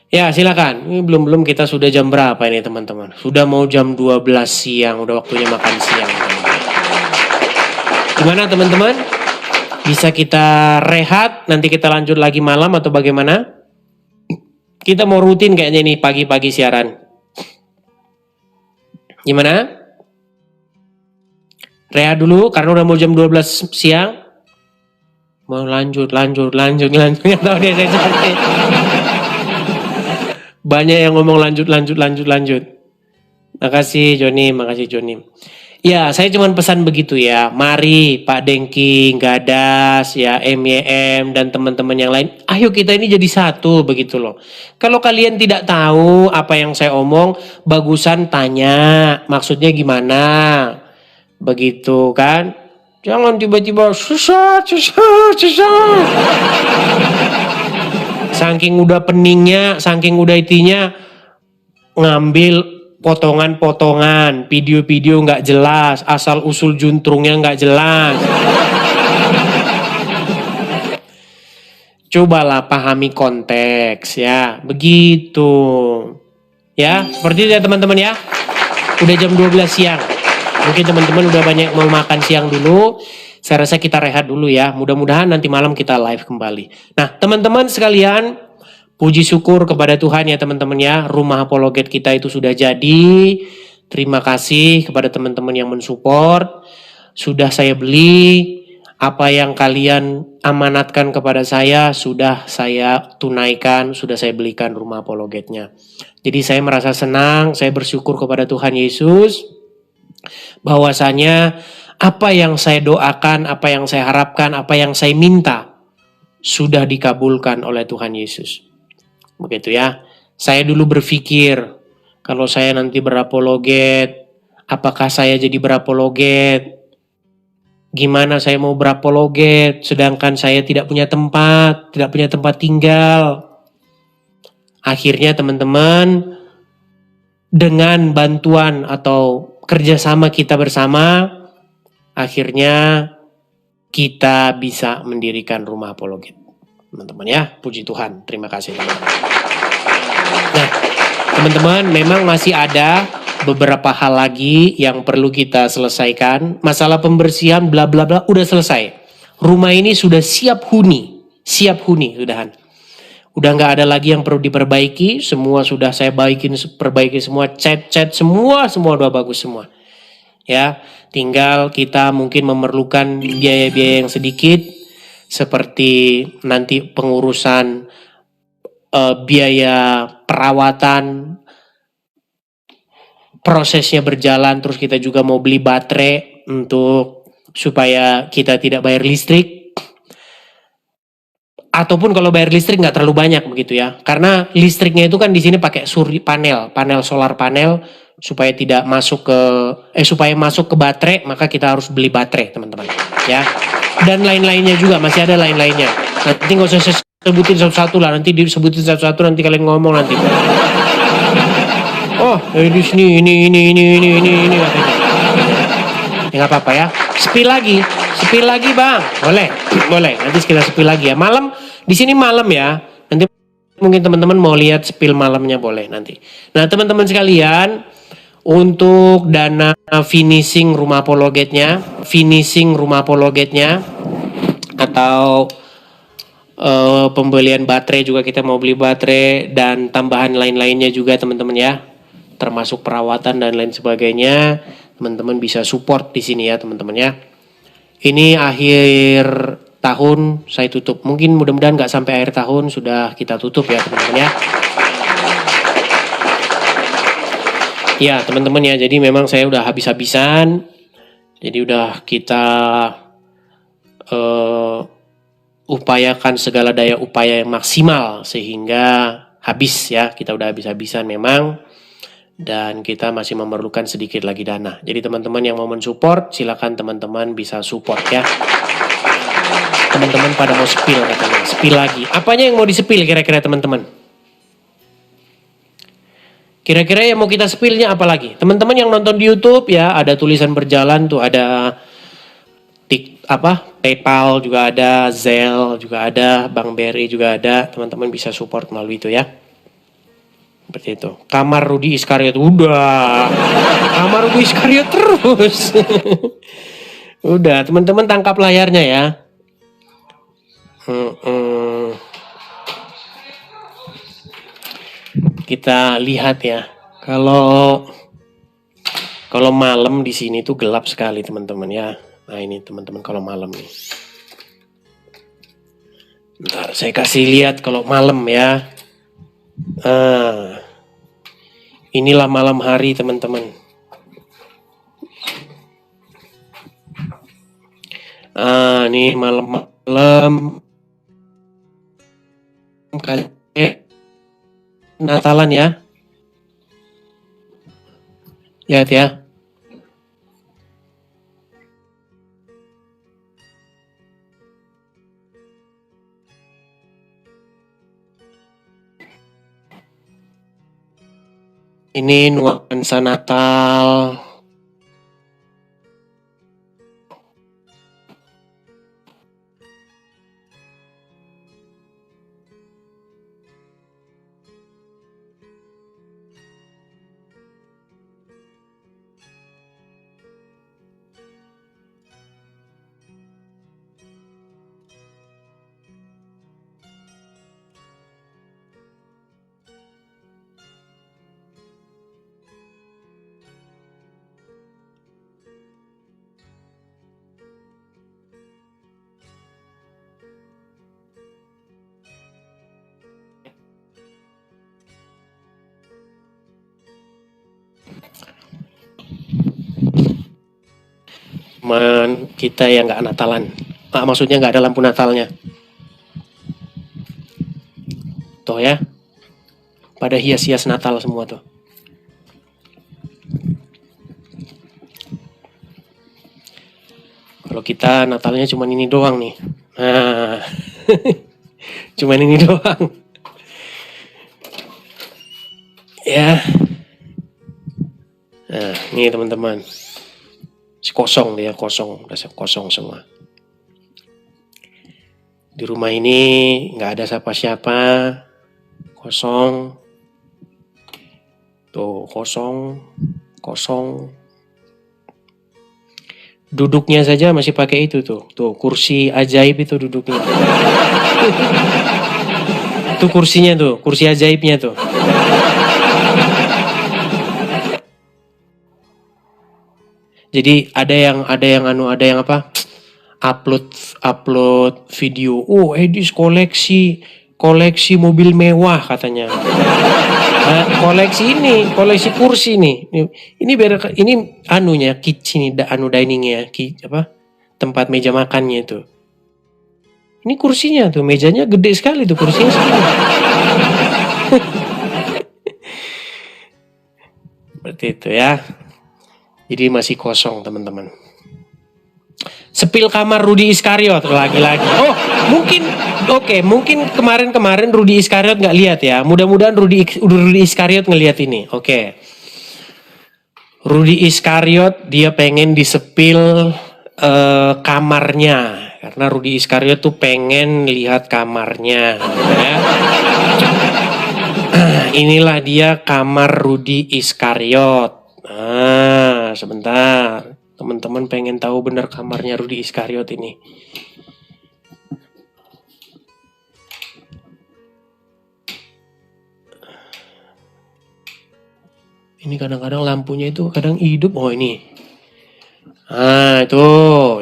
[SPEAKER 2] Ya silakan, ini belum kita sudah jam berapa ini teman-teman. Sudah mau jam 12 siang, udah waktunya makan siang. Gimana teman-teman? Bisa kita rehat, nanti kita lanjut lagi malam atau bagaimana? Kita mau rutin kayaknya nih pagi-pagi siaran. Gimana? Rehat dulu karena udah mau jam 12 siang. Mau lanjut. Nggak tahu deh saya capek. Banyak yang ngomong lanjut. Makasih Joni. Ya, saya cuma pesan begitu ya. Mari Pak Dengki, Gadas, ya MYM dan teman-teman yang lain. Ayo kita ini jadi satu begitu loh. Kalau kalian tidak tahu apa yang saya omong, bagusan tanya. Maksudnya gimana? Begitu kan? Jangan tiba-tiba susah. Saking udah peningnya, saking udah itinya ngambil potongan-potongan, video-video nggak jelas, asal usul juntrungnya nggak jelas. Cobalah pahami konteks ya, begitu. Ya, seperti itu ya teman-teman ya. Udah jam 12 siang. Mungkin teman-teman udah banyak mau makan siang dulu. Saya rasa kita rehat dulu ya. Mudah-mudahan nanti malam kita live kembali. Nah, teman-teman sekalian, puji syukur kepada Tuhan ya teman-teman ya. Rumah apologet kita itu sudah jadi. Terima kasih kepada teman-teman yang mensupport. Sudah saya beli. Apa yang kalian amanatkan kepada saya sudah saya tunaikan. Sudah saya belikan rumah apologetnya. Jadi saya merasa senang. Saya bersyukur kepada Tuhan Yesus. Bahwasanya apa yang saya doakan, apa yang saya harapkan, apa yang saya minta sudah dikabulkan oleh Tuhan Yesus. Begitu ya. Saya dulu berpikir kalau saya nanti berapologet, apakah saya jadi berapologet? Gimana saya mau berapologet sedangkan saya tidak punya tempat tinggal. Akhirnya teman-teman, dengan bantuan atau kerjasama kita bersama, akhirnya kita bisa mendirikan rumah apologet. Teman-teman ya, puji Tuhan. Terima kasih teman-teman. Nah, teman-teman, memang masih ada beberapa hal lagi yang perlu kita selesaikan. Masalah pembersihan bla bla bla udah selesai. Rumah ini sudah siap huni sudahan. Udah nggak ada lagi yang perlu diperbaiki, semua sudah saya perbaiki semua, cat semua udah bagus semua. Ya, tinggal kita mungkin memerlukan biaya-biaya yang sedikit seperti nanti pengurusan biaya perawatan, prosesnya berjalan, terus kita juga mau beli baterai untuk supaya kita tidak bayar listrik. Ataupun kalau bayar listrik nggak terlalu banyak begitu ya, karena listriknya itu kan di sini pakai panel solar panel supaya tidak masuk ke supaya masuk ke baterai, maka kita harus beli baterai teman-teman ya. Dan lain-lainnya juga masih ada lain-lainnya. Nanti nggak usah saya sebutin satu-satu lah, nanti disebutin satu-satu nanti kalian ngomong nanti. Oh, di sini ini katanya. Ya nggak apa-apa ya. Spill lagi bang, boleh. Nanti kita spill lagi ya. Malam di sini malam ya. Nanti mungkin teman-teman mau lihat spill malamnya boleh nanti. Nah teman-teman sekalian, untuk dana finishing rumah apologetnya atau pembelian baterai juga, kita mau beli baterai dan tambahan lain-lainnya juga teman-teman ya. Termasuk perawatan dan lain sebagainya, teman-teman bisa support di sini ya teman-teman ya. Ini akhir tahun saya tutup. Mungkin mudah-mudahan nggak sampai akhir tahun sudah kita tutup ya teman-teman ya. Ya teman-teman ya, jadi memang saya udah habis-habisan. Jadi udah kita upayakan segala daya upaya yang maksimal sehingga habis ya. Kita udah habis-habisan memang. Dan kita masih memerlukan sedikit lagi dana. Jadi teman-teman yang mau mensupport, silakan teman-teman bisa support ya. Teman-teman pada mau spill katanya, spill lagi. Apanya yang mau di-spill kira-kira teman-teman? Kira-kira yang mau kita spillnya apa lagi? Teman-teman yang nonton di YouTube ya, ada tulisan berjalan tuh, ada PayPal juga ada, Zelle juga ada, Bank BRI juga ada. Teman-teman bisa support melalui itu ya. Seperti itu. Kamar Rudi Iskariot udah. Kamar Rudi Iskariot terus. Udah, teman-teman tangkap layarnya ya. Kita lihat ya. Kalau malam di sini tuh gelap sekali teman-teman ya. Nah ini teman-teman kalau malam nih. Bentar saya kasih lihat kalau malam ya. Inilah malam hari teman-teman. Ini malam-malam kayak Natalan ya. Lihat ya. Ini nuansa Natal. Cuman kita yang nggak Natalan. Maksudnya nggak ada lampu Natalnya. Tuh ya. Pada hias-hias Natal semua tuh. Kalau kita Natalnya cuman ini doang nih. Nah. Cuman ini doang. Ya. Nah, ini teman-teman. Kosong dia, kosong semua. Di rumah ini nggak ada siapa-siapa, kosong. Tuh, kosong, kosong. Duduknya saja masih pakai itu tuh. Tuh, kursi ajaib itu duduknya. Tuh kursinya tuh, kursi ajaibnya tuh. Jadi ada yang upload video. Oh, Edis koleksi mobil mewah katanya. Nah, koleksi kursi nih. Ini anunya kitchen diningnya, tempat meja makannya itu. Ini kursinya tuh, mejanya gede sekali tuh kursinya segini. Seperti itu ya. Jadi masih kosong teman-teman. Sepil kamar Rudi Iskariot lagi-lagi. Oh, mungkin kemarin Rudi Iskariot nggak lihat ya. Mudah-mudahan Rudi Iskariot ngelihat ini. Oke. Rudi Iskariot dia pengen disepil kamarnya karena Rudi Iskariot tuh pengen lihat kamarnya. Ya. Inilah dia kamar Rudi Iskariot. Nah, sebentar. Teman-teman pengen tahu benar kamarnya Rudi Iskariot ini. Ini kadang-kadang lampunya itu kadang hidup. Oh ini. Nah itu.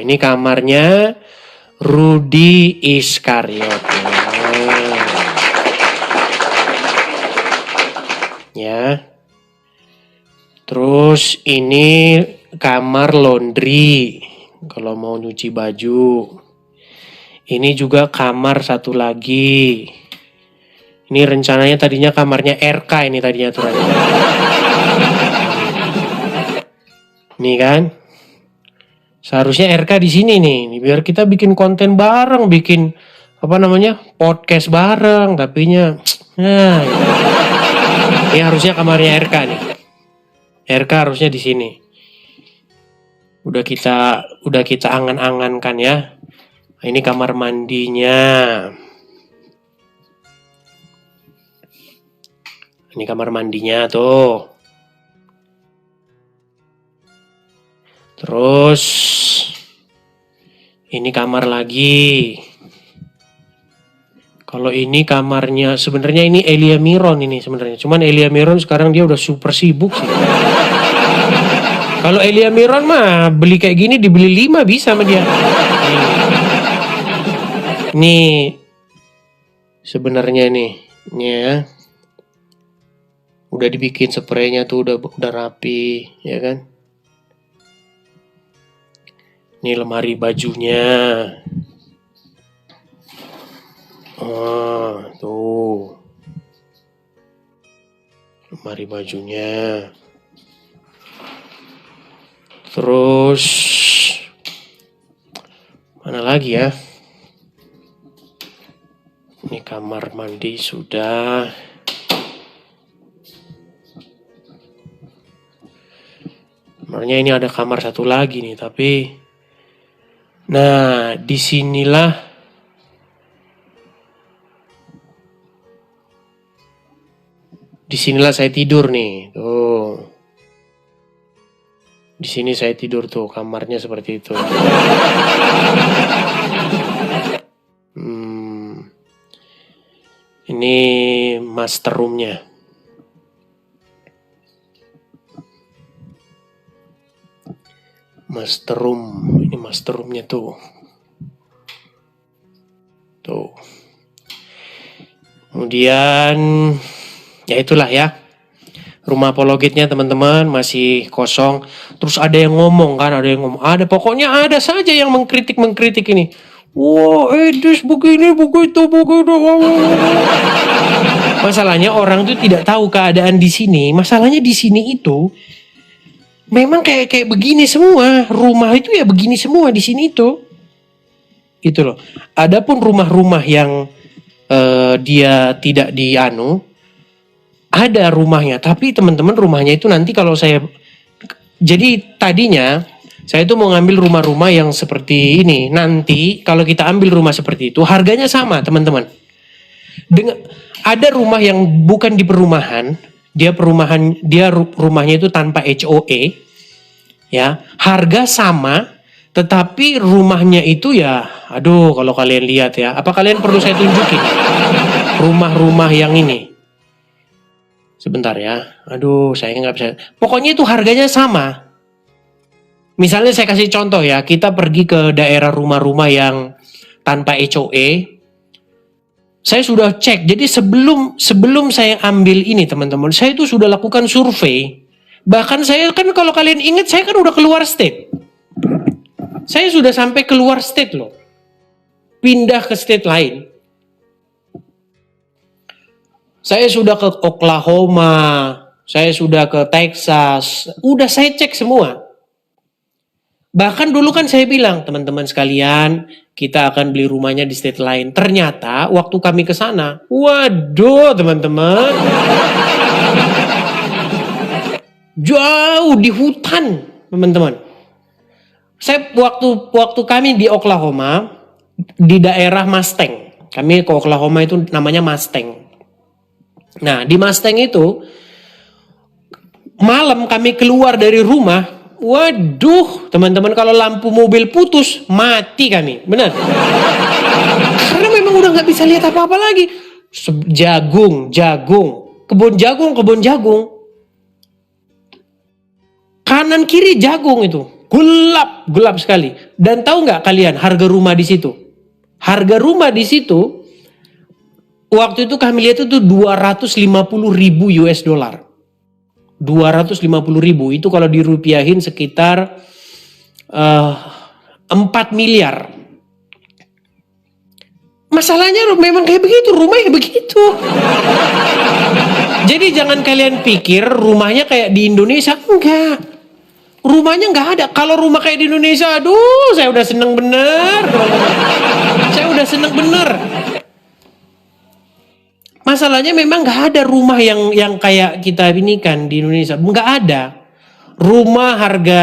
[SPEAKER 2] Ini kamarnya Rudi Iskariot. Ya. Terus ini kamar laundry kalau mau nyuci baju. Ini juga kamar satu lagi. Ini rencananya tadinya kamarnya RK ini tadinya aturannya. Nih kan. Seharusnya RK di sini nih, biar kita bikin konten bareng, bikin podcast bareng, tapinya nah. Ini harusnya kamarnya RK nih. RK harusnya di sini. Udah kita angan-angankan ya. Ini kamar mandinya. Ini kamar mandinya tuh. Terus ini kamar lagi. Kalau ini kamarnya sebenarnya ini Elia Miron ini sebenarnya. Cuman Elia Miron sekarang dia udah super sibuk sih. Kalau Elia Miron mah beli kayak gini dibeli 5 bisa sama dia. Ini sebenarnya nih ya. Udah dibikin spraynya tuh udah rapi, ya kan? Ini lemari bajunya. Tuh. Lemari bajunya. Terus mana lagi ya? Ini kamar mandi sudah. Sebenarnya ini ada kamar satu lagi nih, tapi nah disinilah saya tidur nih, tuh. Di sini saya tidur tuh, kamarnya seperti itu. Ini master roomnya. Master room, ini master roomnya tuh. Tuh. Kemudian, ya itulah ya. Rumah apologetnya teman-teman masih kosong. Terus ada yang ngomong kan, pokoknya ada saja yang mengkritik ini. Wah, Edis begini, begitu. Masalahnya orang tuh tidak tahu keadaan di sini. Masalahnya di sini itu memang kayak begini semua. Rumah itu ya begini semua di sini itu. Gitu loh. Adapun rumah-rumah yang dia tidak ada rumahnya, tapi teman-teman rumahnya itu nanti kalau jadi tadinya saya itu mau ngambil rumah-rumah yang seperti ini. Nanti kalau kita ambil rumah seperti itu harganya sama teman-teman. Ada rumah yang bukan di perumahan, rumahnya itu tanpa HOA, ya, harga sama, tetapi rumahnya itu ya, aduh kalau kalian lihat ya, apa kalian perlu saya tunjukin rumah-rumah yang ini? Sebentar ya, aduh saya nggak bisa. Pokoknya itu harganya sama. Misalnya saya kasih contoh ya, kita pergi ke daerah rumah-rumah yang tanpa HOA. Saya sudah cek, jadi sebelum saya ambil ini teman-teman, saya itu sudah lakukan survei. Bahkan saya kan kalau kalian ingat, saya kan udah keluar state. Saya sudah sampai keluar state loh. Pindah ke state lain. Saya sudah ke Oklahoma, saya sudah ke Texas, udah saya cek semua. Bahkan dulu kan saya bilang, teman-teman sekalian, kita akan beli rumahnya di state lain. Ternyata waktu kami ke sana, waduh teman-teman, jauh di hutan, teman-teman. Saya waktu kami di Oklahoma, di daerah Mustang. Kami ke Oklahoma itu namanya Mustang. Nah, di Mustang itu malam kami keluar dari rumah. Waduh, teman-teman, kalau lampu mobil putus, mati kami, benar. Karena memang udah nggak bisa lihat apa-apa lagi. Jagung, kebun jagung. Kanan kiri jagung itu, gelap sekali. Dan tahu nggak kalian harga rumah di situ? Harga rumah di situ, waktu itu kami lihat itu 250.000 US dollar. 250.000 itu kalau dirupiahin sekitar 4 miliar. Masalahnya memang kayak begitu, rumahnya begitu. Jadi jangan kalian pikir rumahnya kayak di Indonesia, enggak. Rumahnya enggak ada. Kalau rumah kayak di Indonesia, aduh, saya udah seneng bener. Saya udah seneng bener. Masalahnya memang nggak ada rumah yang kayak kita ini kan di Indonesia, nggak ada. Rumah harga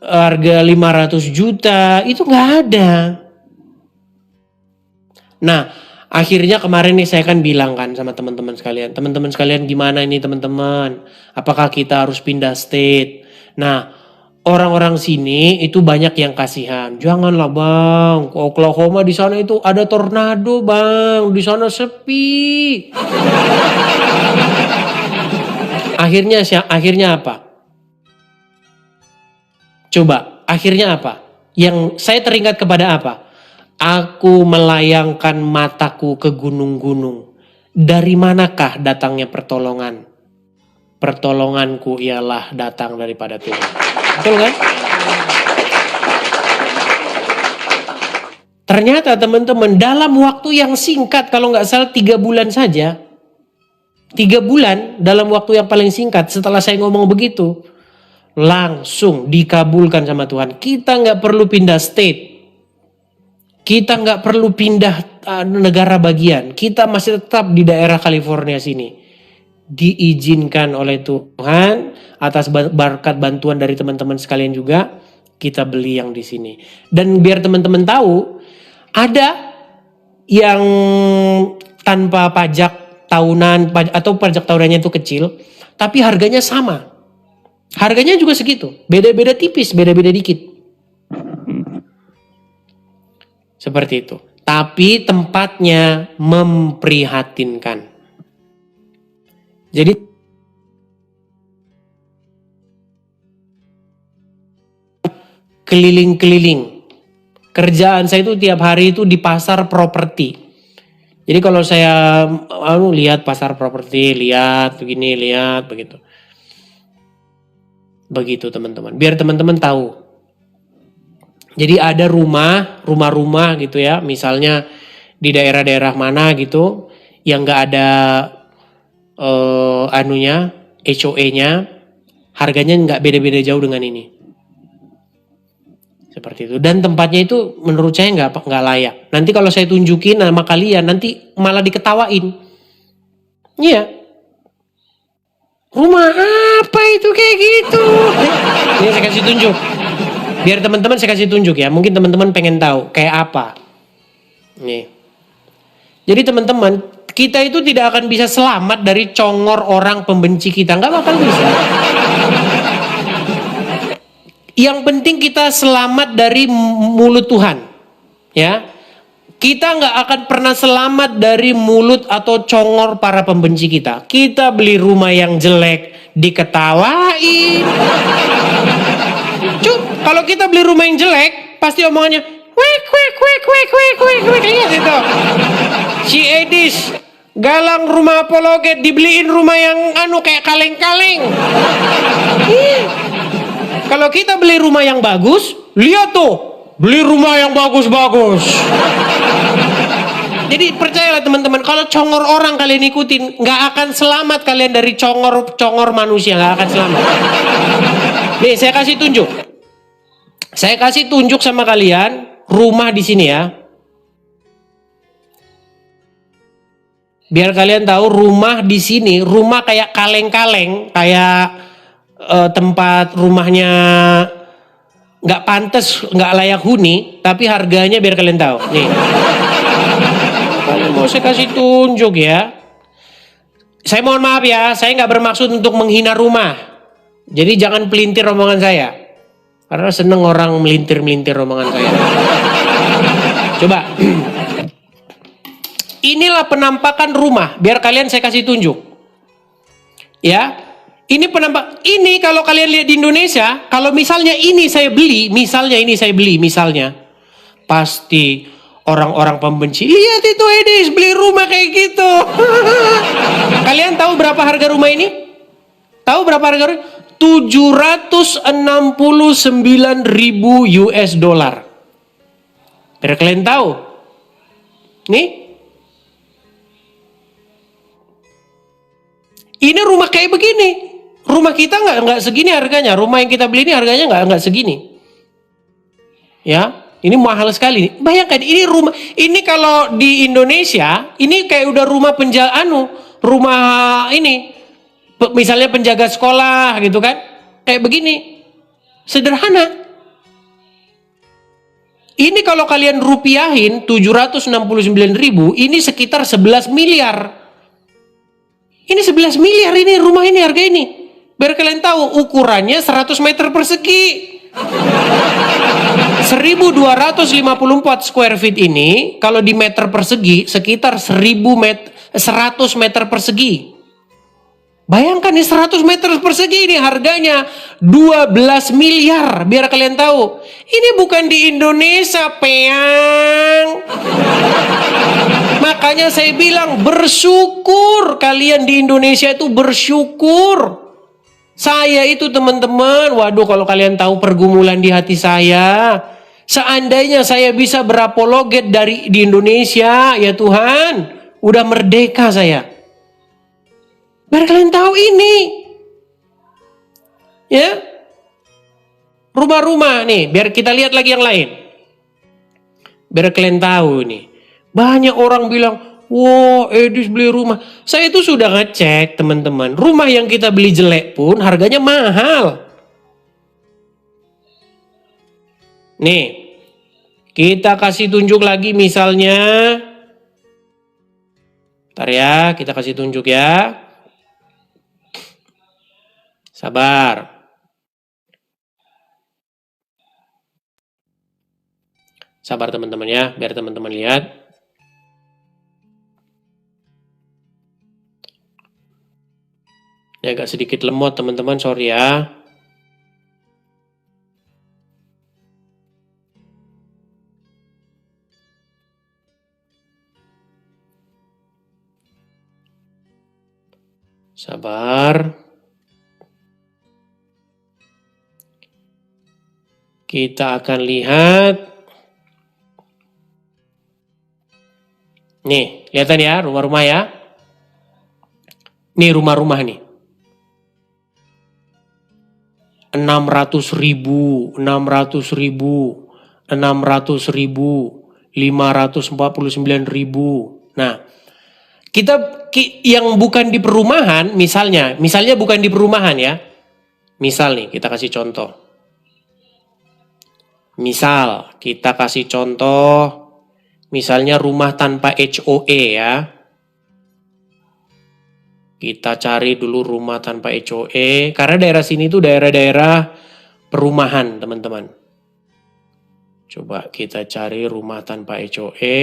[SPEAKER 2] 500 juta itu nggak ada. Nah, akhirnya kemarin nih saya kan bilang kan sama teman-teman sekalian gimana ini teman-teman? Apakah kita harus pindah state? Nah, orang-orang sini itu banyak yang kasihan. Janganlah bang, ke Oklahoma di sana itu ada tornado bang, di sana sepi. Akhirnya apa? Coba, akhirnya apa? Yang saya teringat kepada apa? Aku melayangkan mataku ke gunung-gunung. Dari manakah datangnya pertolongan? Pertolonganku ialah datang daripada Tuhan. Betul kan? Ternyata teman-teman dalam waktu yang singkat, kalau nggak salah 3 bulan saja. 3 bulan dalam waktu yang paling singkat setelah saya ngomong begitu. Langsung dikabulkan sama Tuhan. Kita nggak perlu pindah state. Kita nggak perlu pindah negara bagian. Kita masih tetap di daerah California sini. Diizinkan oleh Tuhan atas berkat bantuan dari teman-teman sekalian juga, kita beli yang di sini. Dan biar teman-teman tahu, ada yang tanpa pajak tahunan atau pajak tahunannya itu kecil, tapi harganya sama. Harganya juga segitu, beda-beda tipis, beda-beda dikit. Seperti itu. Tapi tempatnya memprihatinkan. Jadi keliling-keliling. Kerjaan saya itu tiap hari itu di pasar properti. Jadi kalau saya lihat pasar properti, lihat begini, lihat begitu. Begitu teman-teman. Biar teman-teman tahu. Jadi ada rumah-rumah gitu ya. Misalnya di daerah-daerah mana gitu yang nggak ada HOA-nya, harganya nggak beda-beda jauh dengan ini. Seperti itu. Dan tempatnya itu menurut saya nggak layak. Nanti kalau saya tunjukin nama kalian, nanti malah diketawain. Iya. Rumah apa itu kayak gitu? Ini saya kasih tunjuk. Biar teman-teman saya kasih tunjuk ya. Mungkin teman-teman pengen tahu kayak apa. Nih. Jadi teman-teman, kita itu tidak akan bisa selamat dari congor orang pembenci kita. Nggak bakal bisa. Yang penting kita selamat dari mulut Tuhan. Ya, kita nggak akan pernah selamat dari mulut atau congor para pembenci kita. Kita beli rumah yang jelek, diketawain. Kalau kita beli rumah yang jelek, pasti omongannya, wek, lihat itu. Si Edis galang rumah apologet, dibeliin rumah yang kayak kaleng-kaleng. Kalau kita beli rumah yang bagus, lihat tuh, beli rumah yang bagus-bagus. Jadi percayalah teman-teman, kalau congor orang kalian ikutin, nggak akan selamat kalian dari congor manusia, nggak akan selamat. Nih, saya kasih tunjuk. Saya kasih tunjuk sama kalian rumah di sini ya. Biar kalian tahu rumah di sini, rumah kayak kaleng-kaleng, kayak tempat rumahnya nggak pantas, nggak layak huni, tapi harganya biar kalian tahu. Nih, mau saya kasih tunjuk ya. Saya mohon maaf ya, saya nggak bermaksud untuk menghina rumah. Jadi jangan pelintir omongan saya, karena seneng orang melintir-melintir omongan saya. Coba, inilah penampakan rumah. Biar kalian saya kasih tunjuk, ya. Ini ini kalau kalian lihat di Indonesia, kalau misalnya ini saya beli, misalnya, pasti orang-orang pembenci, lihat itu Edis beli rumah kayak gitu. Kalian tahu berapa harga rumah ini? Tahu berapa harga rumah? 769.000 US dollar. Biar kalian tahu. Nih. Ini rumah kayak begini. Rumah kita nggak segini harganya. Rumah yang kita beli ini harganya nggak segini. Ya, ini mahal sekali. Bayangkan ini rumah. Ini kalau di Indonesia, ini kayak udah rumah rumah ini. Misalnya penjaga sekolah gitu kan. Kayak begini. Sederhana. Ini kalau kalian rupiahin 769.000, ini sekitar 11 miliar. Ini 11 miliar ini rumah ini harga ini. Biar kalian tahu ukurannya 100 meter persegi. 1254 square feet ini kalau di meter persegi sekitar 100 meter persegi. Bayangkan nih 100 meter persegi ini harganya 12 miliar. Biar kalian tahu. Ini bukan di Indonesia, peang. Makanya saya bilang bersyukur. Kalian di Indonesia itu bersyukur. Saya itu teman-teman, waduh kalau kalian tahu pergumulan di hati saya. Seandainya saya bisa berapologet di Indonesia, ya Tuhan, udah merdeka saya. Biar kalian tahu ini. Ya. Rumah-rumah nih, biar kita lihat lagi yang lain. Biar kalian tahu nih. Banyak orang bilang, wow, Edis beli rumah. Saya itu sudah ngecek teman-teman. Rumah yang kita beli jelek pun harganya mahal. Nih, kita kasih tunjuk lagi misalnya. Bentar ya, kita kasih tunjuk ya. Sabar. Sabar teman-teman ya, biar teman-teman lihat. Ini agak sedikit lemot teman-teman, sorry ya. Sabar. Kita akan lihat. Nih, kelihatan ya rumah-rumah ya. Nih rumah-rumah nih. 600.000, 600.000, 600.000, 549.000. Nah, yang bukan di perumahan, misalnya bukan di perumahan ya. Misal nih, kita kasih contoh. Misalnya rumah tanpa HOE ya. Kita cari dulu rumah tanpa HOA. Karena daerah sini tuh daerah-daerah perumahan, teman-teman. Coba kita cari rumah tanpa HOA.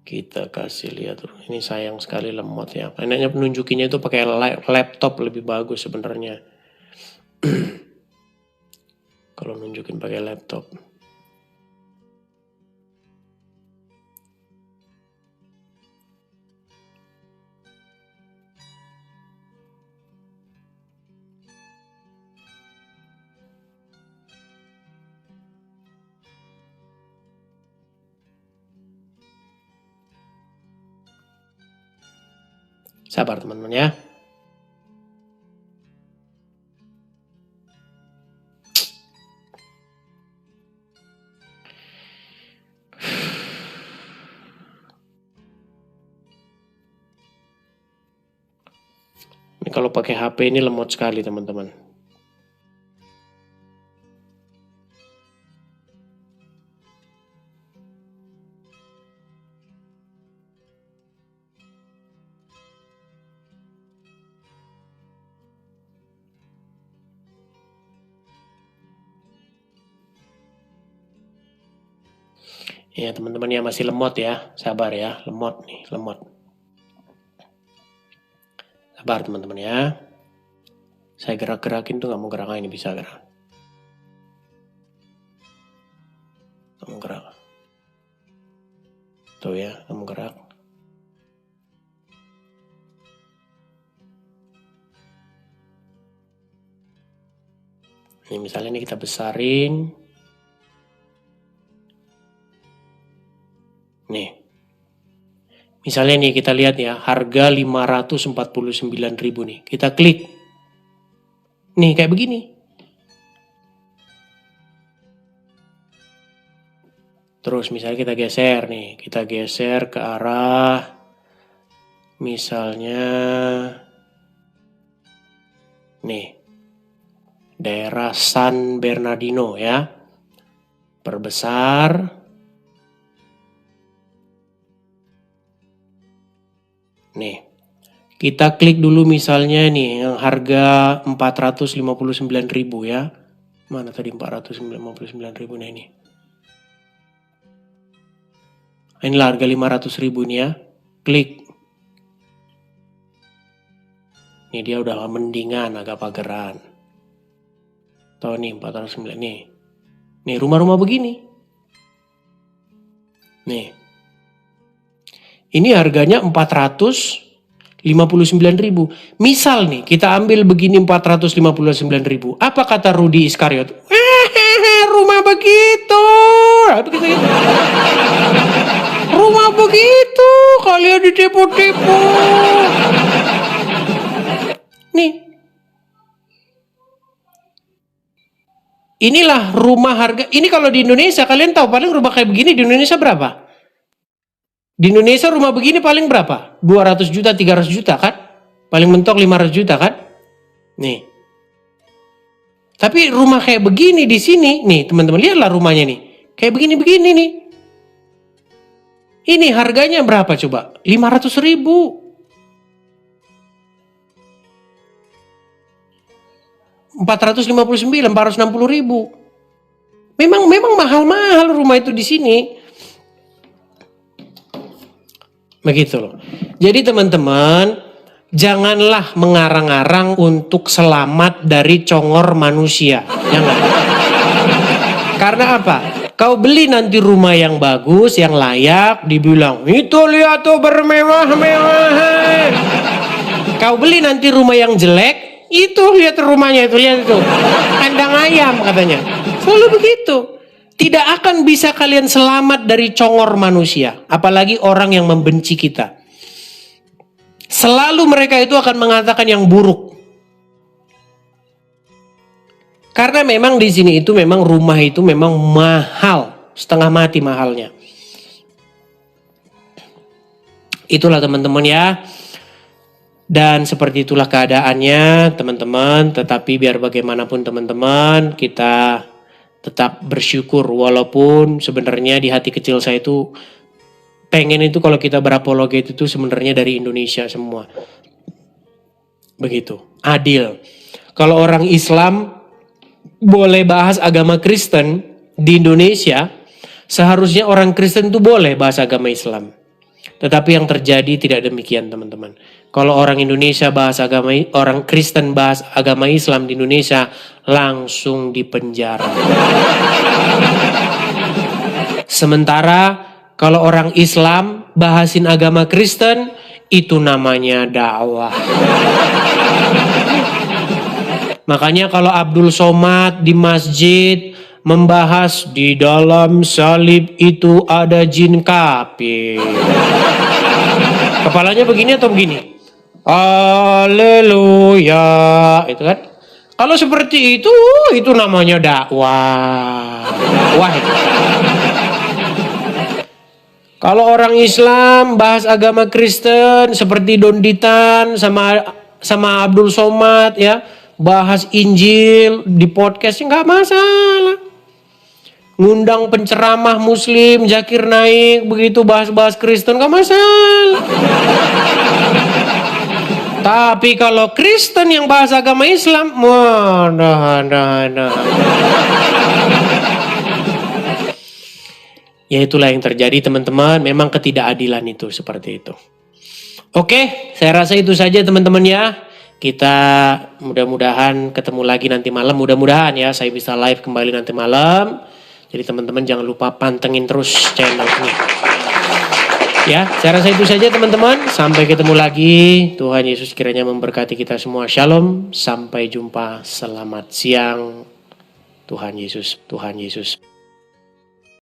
[SPEAKER 2] Kita kasih lihat. Ini sayang sekali lemot ya. Enaknya penunjukinya itu pakai laptop lebih bagus sebenarnya. Kalau nunjukin pakai laptop. Sabar teman-teman ya. Ini kalau pakai HP ini lemot sekali teman-teman. Ya teman-teman ya masih lemot ya, sabar ya, lemot nih, lemot. Sabar teman-teman ya. Saya gerak-gerakin tuh nggak mau gerak, ini bisa gerak. Nggak mau gerak. Tuh ya, nggak mau gerak. Ini misalnya ini kita besarin. Nih. Misalnya nih kita lihat ya, harga 549.000 nih. Kita klik. Nih kayak begini. Terus misalnya kita geser nih. Kita geser ke arah misalnya nih. Daerah San Bernardino ya. Perbesar. Nih, kita klik dulu misalnya nih yang harga 459.000 ya. Mana tadi 459.000 nah ini. Inilah harga 500.000 nih ya. Klik. Ini dia udah mendingan, agak pageran. Tahu nih 409 nih. Nih rumah-rumah begini. Nih. Ini harganya 459.000. Misal nih, kita ambil begini 459.000. Apa kata Rudi Iskariot? Rumah begitu. Begitu. Rumah begitu, kalian ditipu-tipu. Nih. Inilah rumah harga. Ini kalau di Indonesia, kalian tahu paling rumah kayak begini di Indonesia berapa? Di Indonesia rumah begini paling berapa? 200 juta, 300 juta kan? Paling mentok 500 juta kan? Nih. Tapi rumah kayak begini di sini, nih teman-teman lihatlah rumahnya nih. Kayak begini-begini nih. Ini harganya berapa coba? 500.000. 459, 460.000. Memang mahal-mahal rumah itu di sini. Begitu loh. Jadi teman-teman, janganlah mengarang-arang untuk selamat dari congor manusia. Jangan. Karena apa? Kau beli nanti rumah yang bagus, yang layak, dibilang, itu lihat tuh bermewah-mewah. Kau beli nanti rumah yang jelek, itu lihat rumahnya, itu lihat itu. Kandang ayam katanya. Selalu begitu. Tidak akan bisa kalian selamat dari congor manusia. Apalagi orang yang membenci kita. Selalu mereka itu akan mengatakan yang buruk. Karena memang di sini itu memang rumah itu memang mahal. Setengah mati mahalnya. Itulah teman-teman ya. Dan seperti itulah keadaannya teman-teman. Tetapi biar bagaimanapun teman-teman, kita tetap bersyukur. Walaupun sebenarnya di hati kecil saya itu pengen itu kalau kita berapologet itu sebenarnya dari Indonesia semua. Begitu, adil. Kalau orang Islam boleh bahas agama Kristen di Indonesia, seharusnya orang Kristen itu boleh bahas agama Islam. Tetapi yang terjadi tidak demikian teman-teman. Kalau orang Indonesia bahas agama, orang Kristen bahas agama Islam di Indonesia, langsung dipenjara. Sementara kalau orang Islam bahasin agama Kristen, itu namanya dakwah. Makanya kalau Abdul Somad di masjid membahas di dalam salib itu ada jin kafir. Kepalanya begini atau begini? Haleluya, itu kan? Kalau seperti itu namanya dakwah. Wah. Kalau orang Islam bahas agama Kristen seperti Donditan sama Abdul Somad ya, bahas Injil di podcast nggak masalah. Ngundang penceramah Muslim Zakir Naik begitu bahas-bahas Kristen nggak masalah. Tapi kalau Kristen yang bahas agama Islam, ya itulah yang terjadi teman-teman. Memang ketidakadilan itu seperti itu. Oke, saya rasa itu saja teman-teman ya. Kita mudah-mudahan ketemu lagi nanti malam. Mudah-mudahan ya saya bisa live kembali nanti malam. Jadi teman-teman jangan lupa pantengin terus channel ini. Ya, saya rasa itu saja teman-teman. Sampai ketemu lagi. Tuhan Yesus kiranya memberkati kita semua. Shalom. Sampai jumpa. Selamat siang. Tuhan Yesus. Tuhan Yesus.